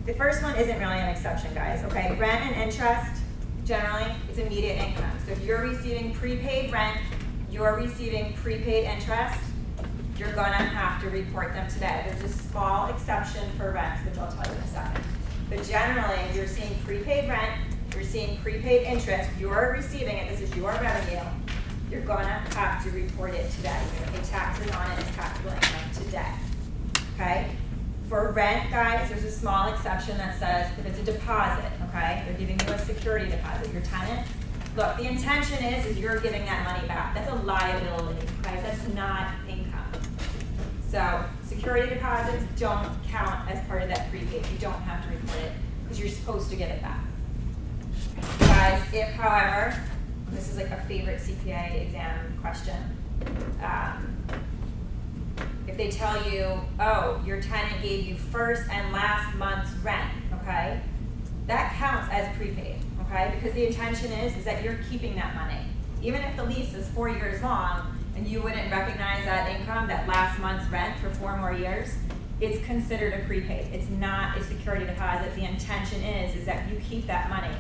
The first one isn't really an exception, guys, okay? Rent and interest, generally, it's immediate income. So if you're receiving prepaid rent, you're receiving prepaid interest, you're gonna have to report them today. There's a small exception for rents, which I'll tell you in a second. But generally, if you're seeing prepaid rent, you're seeing prepaid interest, you're receiving it, this is your revenue, you're gonna have to report it today. You're gonna pay taxes on it as taxable income today, okay? For rent, guys, there's a small exception that says if it's a deposit, okay? They're giving you a security deposit, your tenant. Look, the intention is you're giving that money back. That's a liability, okay? That's not income. So security deposits don't count as part of that prepaid. You don't have to report it because you're supposed to get it back. Guys, if however, and this is like a favorite CPA exam question, if they tell you, oh, your tenant gave you first and last month's rent, okay? That counts as prepaid, okay? Because the intention is that you're keeping that money. Even if the lease is 4 years long and you wouldn't recognize that income, that last month's rent for 4 more years, it's considered a prepaid. It's not a security deposit. The intention is that you keep that money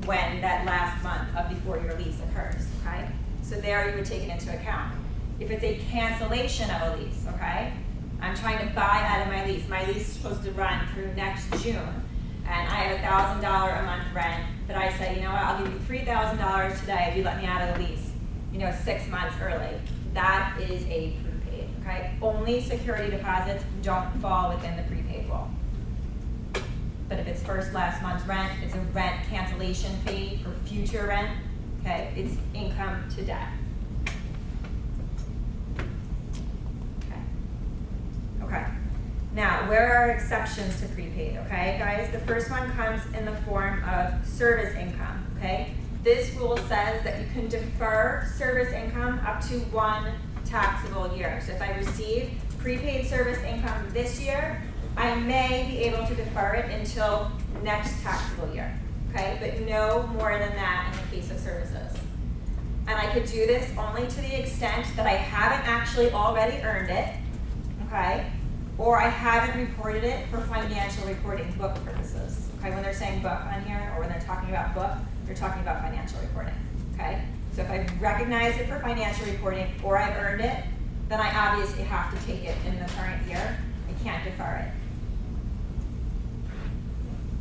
when that last month of the 4-year lease occurs, okay? So there you would take it into account. If it's a cancellation of a lease, okay? I'm trying to buy out of my lease. My lease is supposed to run through next June, and I have $1,000 a month rent, but I say, you know what, I'll give you $3,000 today if you let me out of the lease, 6 months early. That is a prepaid, okay? Only security deposits don't fall within the prepaid rule. But if it's first, last month's rent, it's a rent cancellation fee for future rent, okay? It's income today. Okay, now where are exceptions to prepaid, okay, guys? The first one comes in the form of service income, okay? This rule says that you can defer service income up to 1 taxable year. So if I receive prepaid service income this year, I may be able to defer it until next taxable year, okay? But no more than that in the case of services. And I could do this only to the extent that I haven't actually already earned it, okay? Or I haven't reported it for financial reporting, book purposes. Okay, when they're saying book on here, or when they're talking about book, they're talking about financial reporting, okay? So if I've recognized it for financial reporting, or I've earned it, then I obviously have to take it in the current year. I can't defer it.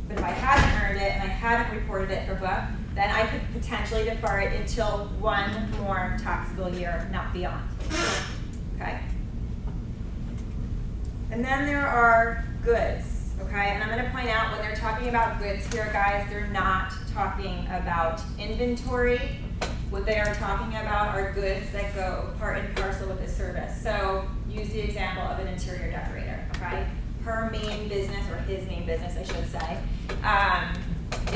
But if I haven't earned it, and I haven't reported it for book, then I could potentially defer it until 1 more taxable year, not beyond, okay? And then there are goods, okay? And I'm gonna point out when they're talking about goods here, guys, they're not talking about inventory. What they are talking about are goods that go part and parcel with the service. So use the example of an interior decorator, okay? her main business, or his main business, I should say,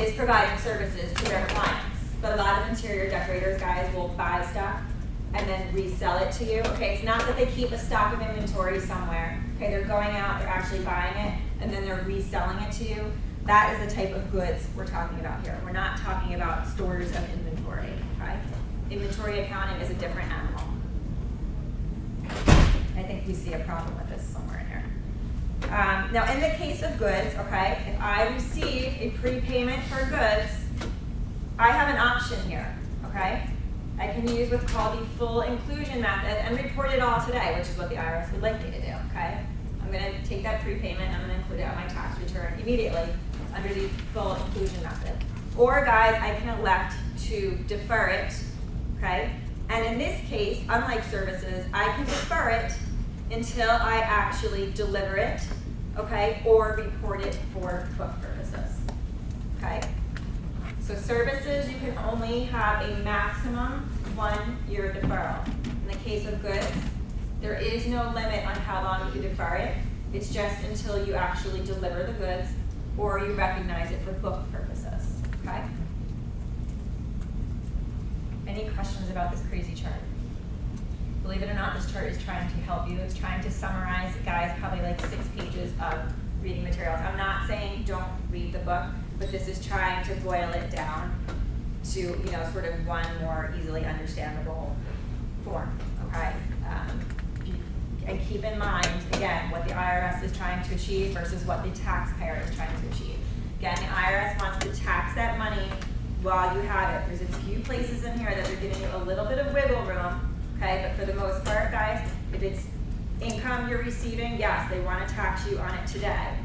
is providing services to their clients. But a lot of interior decorators, guys, will buy stuff and then resell it to you. Okay, it's not that they keep a stock of inventory somewhere. Okay, they're going out, they're actually buying it, and then they're reselling it to you. That is the type of goods we're talking about here. We're not talking about stores of inventory, okay? Inventory accounting is a different animal. I think we see a problem with this somewhere in here. Now, in the case of goods, okay, if I receive a prepayment for goods, I have an option here, okay? I can use what's called the full inclusion method and report it all today, which is what the IRS would like me to do, okay? I'm gonna take that prepayment, I'm gonna include it on my tax return immediately under the full inclusion method. Or guys, I can elect to defer it, okay? And in this case, unlike services, I can defer it until I actually deliver it, okay? Or report it for book purposes, okay? So services, you can only have a maximum 1 year deferral. In the case of goods, there is no limit on how long you can defer it. It's just until you actually deliver the goods or you recognize it for book purposes, okay? Any questions about this crazy chart? Believe it or not, this chart is trying to help you. It's trying to summarize, guys, probably like 6 pages of reading materials. I'm not saying don't read the book, but this is trying to boil it down to, you know, sort of one more easily understandable form, okay? And keep in mind, again, what the IRS is trying to achieve versus what the taxpayer is trying to achieve. Again, the IRS wants to tax that money while you have it. There's a few places in here that they're giving you a little bit of wiggle room, okay? But for the most part, guys, if it's income you're receiving, yes, they want to tax you on it today.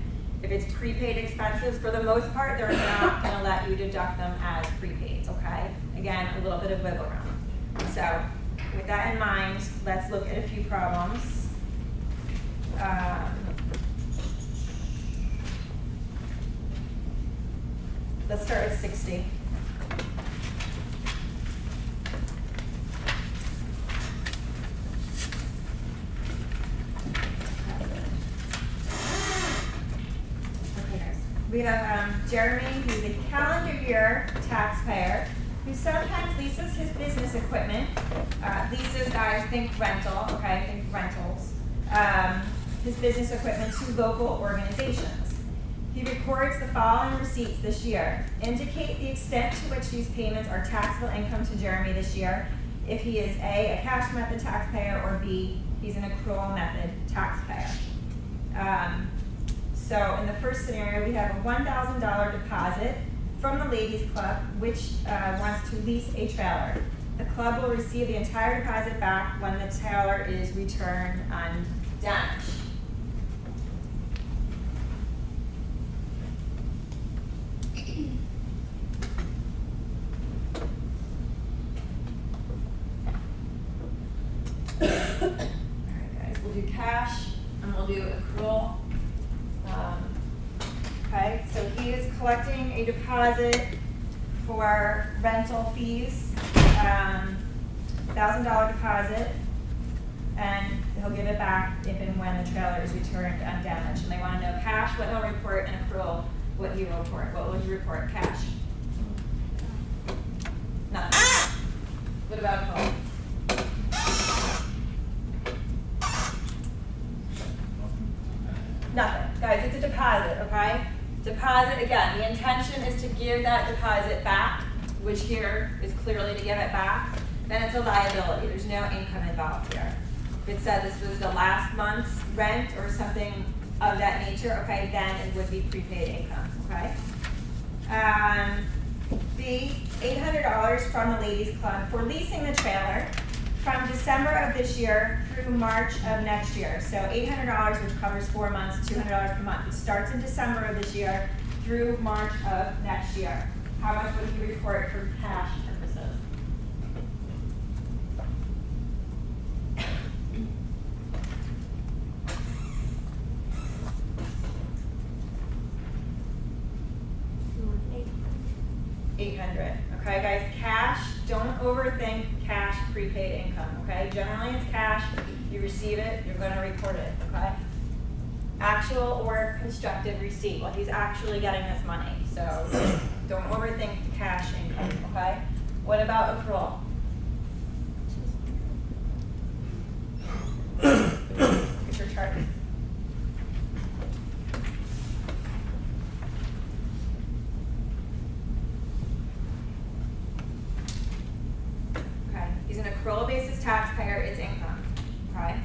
If it's prepaid expenses, for the most part, they're not going to let you deduct them as prepaids, okay? Again, a little bit of wiggle room. So, with that in mind, let's look at a few problems. Let's start with 60. We have Jeremy, who's a calendar year taxpayer, who sometimes leases his business equipment. Leases, guys, think rental, okay, think rentals. His business equipment to local organizations. He records the following receipts this year. Indicate the extent to which these payments are taxable income to Jeremy this year. If he is A, a cash method taxpayer, or B, he's an accrual method taxpayer. So in the first scenario, we have a $1,000 deposit from the Ladies Club, which wants to lease a trailer. The club will receive the entire deposit back when the trailer is returned undamaged. All right, guys, we'll do cash and we'll do accrual. Okay, so he is collecting a deposit for rental fees, $1,000 deposit, and he'll give it back if and when the trailer is returned undamaged. And they want to know cash, what he'll report, and accrual, what he will report. What will you report? Cash. Nothing. What about accrual? Nothing. Guys, it's a deposit, okay? Deposit, again, the intention is to give that deposit back, which here is clearly to give it back. Then it's a liability. There's no income involved here. If it said this was the last month's rent or something of that nature, okay, then it would be prepaid income, okay? B, $800 from the Ladies Club for leasing the trailer from December of this year through March of next year. So $800, which covers 4 months, $200 per month. It starts in December of this year through March of next year. How much would you report for cash purposes? $800. Okay, guys, cash, don't overthink cash prepaid income, okay? Generally, it's cash. You receive it, you're going to report it, okay? Actual or constructive receipt, well, he's actually getting this money, so don't overthink the cash income, okay? What about accrual? It's your chart. Okay, he's an accrual basis taxpayer, it's income, okay?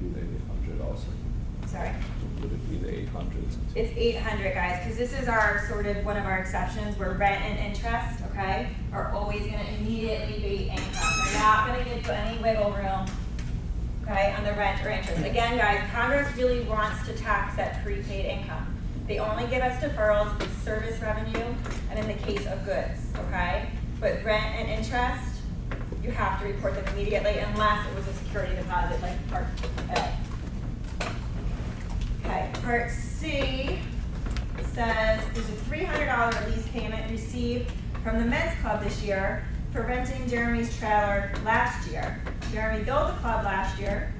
Be the 800 also. Sorry? Would it be the 800? It's 800, guys, because this is our sort of one of our exceptions where rent and interest, okay, are always gonna immediately be income. They're not gonna give you any wiggle room, okay, on the rent or interest. Again, guys, Congress really wants to tax that prepaid income. They only give us deferrals with service revenue and in the case of goods, okay? But rent and interest, you have to report them immediately unless it was a security deposit like Part A. Okay, Part C says there's a $300 lease payment received from the men's club this year for renting Jeremy's trailer last year. Jeremy built the club last year,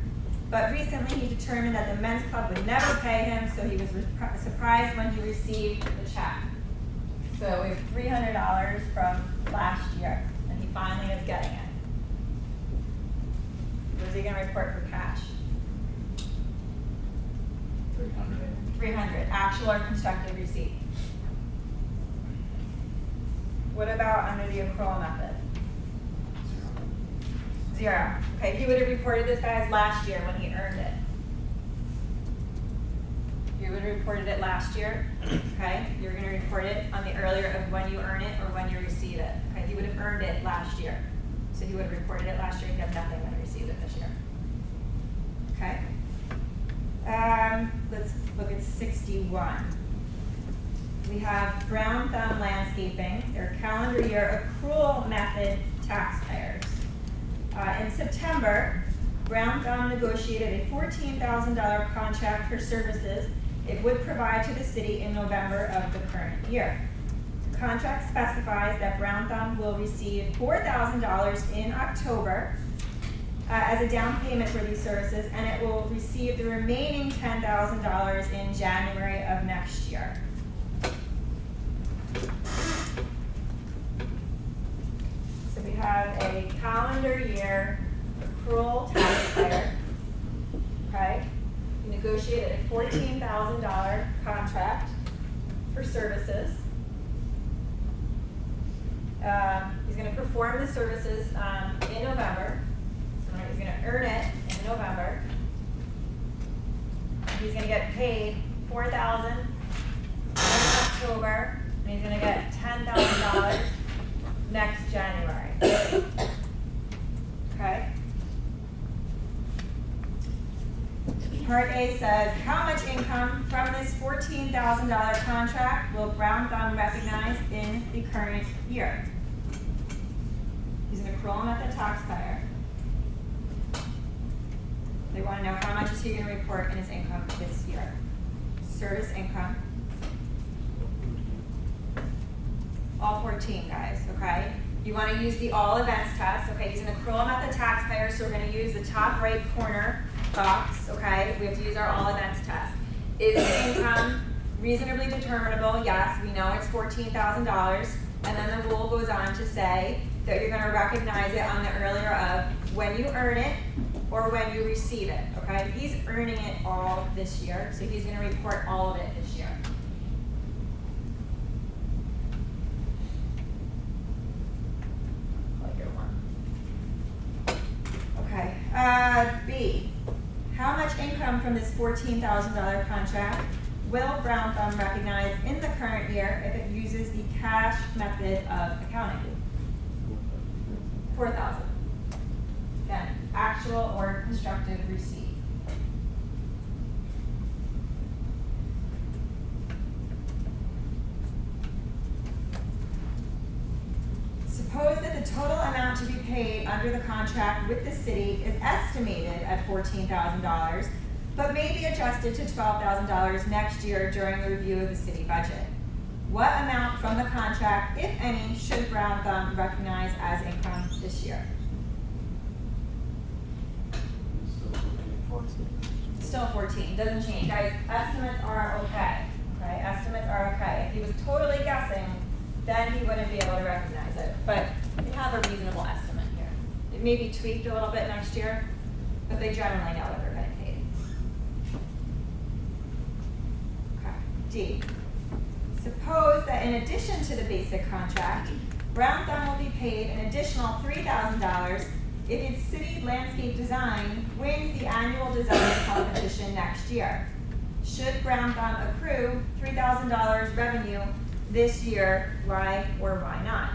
but recently he determined that the men's club would never pay him, so he was surprised when he received the check. So we have $300 from last year, and he finally is getting it. What is he gonna report for cash? 300. 300, actual or constructive receipt. What about under the accrual method? 0. Okay, he would have reported this guys last year when he earned it. You would have reported it last year, okay? You're gonna report it on the earlier of when you earn it or when you receive it. Okay, he would have earned it last year. So he would have reported it last year, he'd have nothing when he received it this year. Okay? Let's look at 61. We have Brown Thumb Landscaping, their calendar year accrual method taxpayers. In September, Brown Thumb negotiated a $14,000 contract for services it would provide to the city in November of the current year. The contract specifies that Brown Thumb will receive $4,000 in October as a down payment for these services, and it will receive the remaining $10,000 in January of next year. So we have a calendar year accrual taxpayer, okay? We negotiated a $14,000 contract for services. He's gonna perform the services in November. So he's gonna earn it in November. He's gonna get paid $4,000 in October, and he's gonna get $10,000 next January. Okay? Part A says, how much income from this $14,000 contract will Brown Thumb recognize in the current year? He's an accrual method taxpayer. They want to know how much is he going to report in his income this year. Service income. All 14, guys, okay? You want to use the all events test, okay? He's an accrual method taxpayer, so we're going to use the top right corner box, okay? We have to use our all events test. Is the income reasonably determinable? Yes, we know it's $14,000. And then the rule goes on to say that you're going to recognize it on the earlier of when you earn it or when you receive it, okay? He's earning it all this year, so he's going to report all of it this year. Okay, B, how much income from this $14,000 contract will Brown Thumb recognize in the current year if it uses the cash method of accounting? 4,000. Again, actual or constructive receipt. Suppose that the total amount to be paid under the contract with the city is estimated at $14,000, but may be adjusted to $12,000 next year during the review of the city budget. What amount from the contract, if any, should Brown Thumb recognize as income this year? still 14, doesn't change. Guys, estimates are okay, okay? Estimates are okay. If he was totally guessing, then he wouldn't be able to recognize it. But we have a reasonable estimate here. It may be tweaked a little bit next year, but they generally know what they're getting paid. Okay, D. Suppose that in addition to the basic contract, Brown Thumb will be paid an additional $3,000 if its city landscape design wins the annual design competition next year. Should Brown Thumb accrue $3,000 revenue this year, why or why not?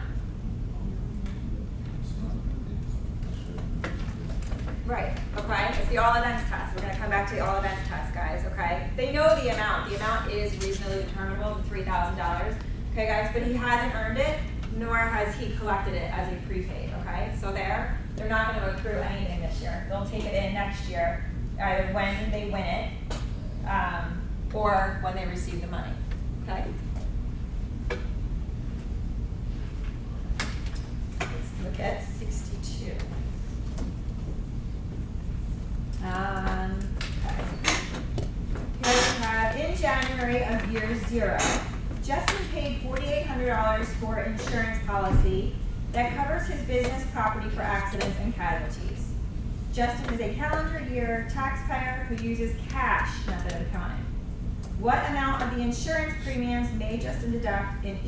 Right, okay, it's the all events test. We're gonna come back to the all events test, guys, okay? They know the amount. The amount is reasonably determinable, the $3,000. Okay, guys, but he hasn't earned it, nor has he collected it as a prepaid, okay? So they're not gonna accrue anything this year. They'll take it in next year, either when they win it, or when they receive the money, okay? Let's look at 62. Okay. Here we have, in January of year 0, Justin paid $4,800 for insurance policy that covers his business property for accidents and casualties. Justin is a calendar year taxpayer who uses cash method of accounting. What amount of the insurance premiums may Justin deduct in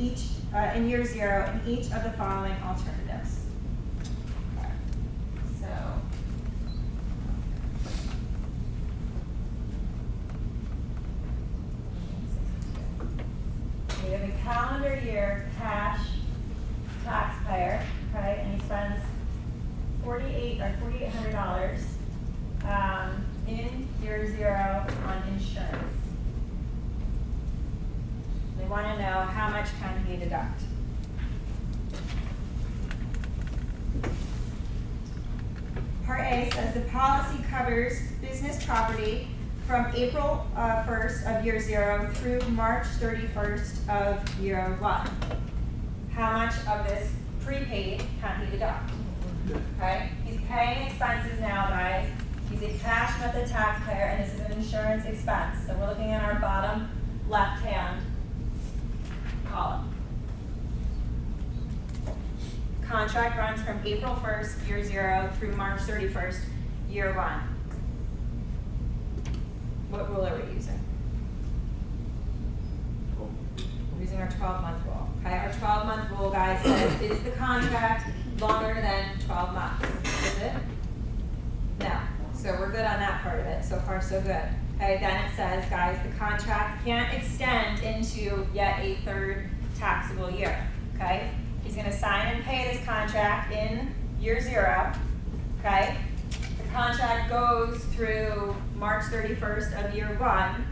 year 0 in each of the following alternatives? Okay. So. We have a calendar year cash taxpayer, okay, and he spends $4,800 in year 0 on insurance. They want to know how much can he deduct. Part A says the policy covers business property from April 1st of year 0 through March 31st of year 1. How much of this prepaid can he deduct? Okay, he's paying expenses now, guys. He's a cash method taxpayer, and this is an insurance expense. So we're looking at our bottom left-hand column. Contract runs from April 1st, year 0 through March 31st, year 1. What rule are we using? We're using our 12-month rule. Okay, our 12-month rule, guys, says, is the contract longer than 12 months? Is it? No. So we're good on that part of it. So far, so good. Okay, then it says, guys, the contract can't extend into yet a third taxable year. Okay? He's going to sign and pay this contract in year 0. Okay? The contract goes through March 31st of year 1.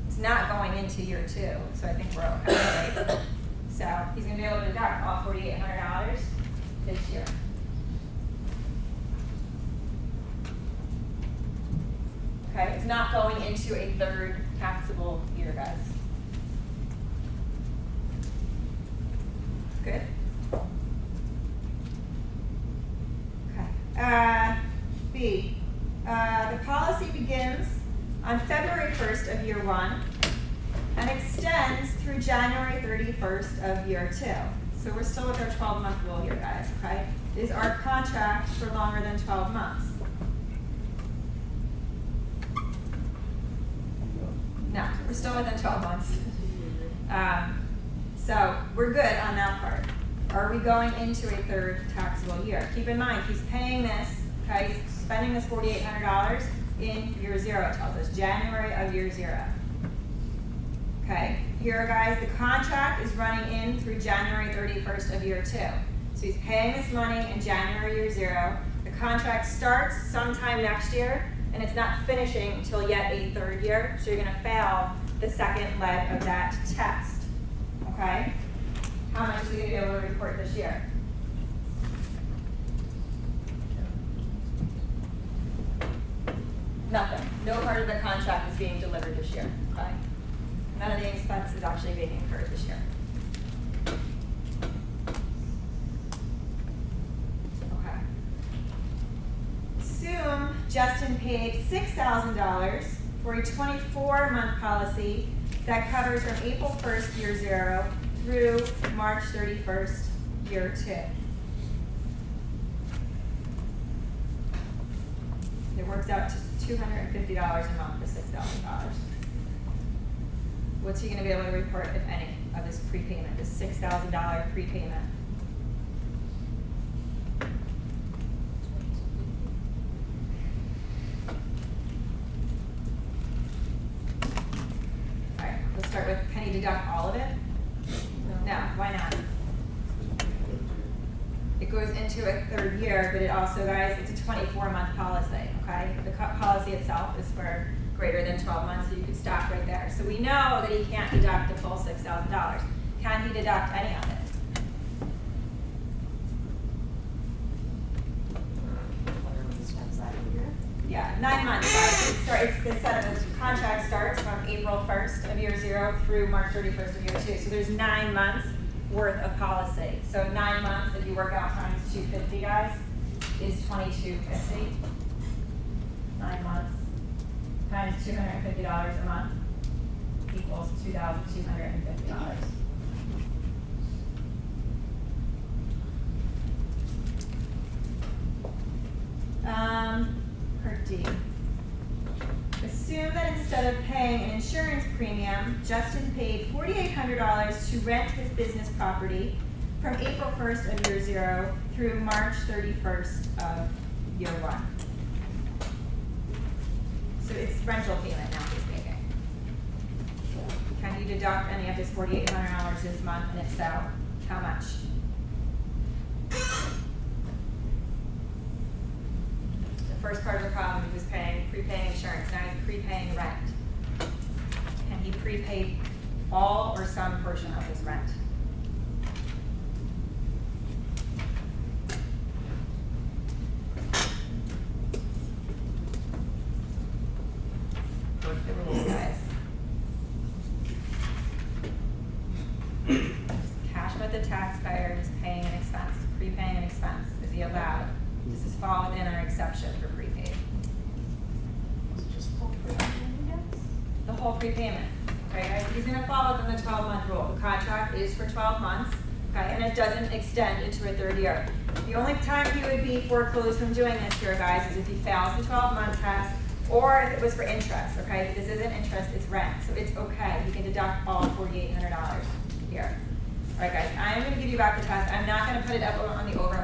It's not going into year 2, so I think we're okay, right? So he's going to be able to deduct all $4,800 this year. Okay, it's not going into a third taxable year, guys. Good? Okay. B. The policy begins on February 1st of year 1 and extends through January 31st of year 2. So we're still with our 12-month rule here, guys, okay? Is our contract for longer than 12 months? No, we're still within 12 months. So we're good on that part. Are we going into a third taxable year? Keep in mind, he's paying this, okay, he's spending this $4,800 in year 0, it tells us, January of year 0. Okay, here guys, the contract is running in through January 31st of year 2. So he's paying this money in January year 0. The contract starts sometime next year, and it's not finishing until yet a third year, so you're gonna fail the second leg of that test, okay? How much is he gonna be able to report this year? Nothing. No part of the contract is being delivered this year, okay? None of the expense is actually being incurred this year. Okay. Assume Justin paid $6,000 for a 24-month policy that covers from April 1st, year 0 through March 31st, year 2. It works out to $250 a month for $6,000. What's he gonna be able to report, if any, of this prepayment, this $6,000 prepayment? All right, let's start with, can he deduct all of it? No, why not? It goes into a third year, but it also, guys, it's a 24-month policy, okay? The policy itself is for greater than 12 months, so you could stop right there. So we know that he can't deduct the full $6,000. Can he deduct any of it? Yeah, 9 months, guys. It's the contract starts from April 1st of year 0 through March 31st of year 2. So there's 9 months worth of policy. So 9 months, if you work out times 250, guys, is $2,250. 9 months times $250 a month equals $2,250. Part D. Assume that instead of paying an insurance premium, Justin paid $4,800 to rent his business property from April 1st of year 0 through March 31st of year 1. So it's rental payment now he's making. Can you deduct any of this $4,800 this month, and if so, how much? The first part of the problem, he was prepaying insurance, now he's prepaying rent. Can he prepay all or some portion of his rent? What's the rules, guys? Cash with the taxpayer is paying an expense, prepaying an expense. Is he allowed? Does this fall within our exception for prepaid? Is it just full prepayment, I guess? The whole prepayment, okay, guys? He's gonna fall within the 12-month rule. The contract is for 12 months, okay, and it doesn't extend into a third year. The only time he would be foreclosed from doing this here, guys, is if he fails the 12-month test, or if it was for interest, okay? This isn't interest, it's rent, so it's okay. He can deduct all $4,800 here. All right, guys, I'm gonna give you back the test. I'm not gonna put it up on the overhead.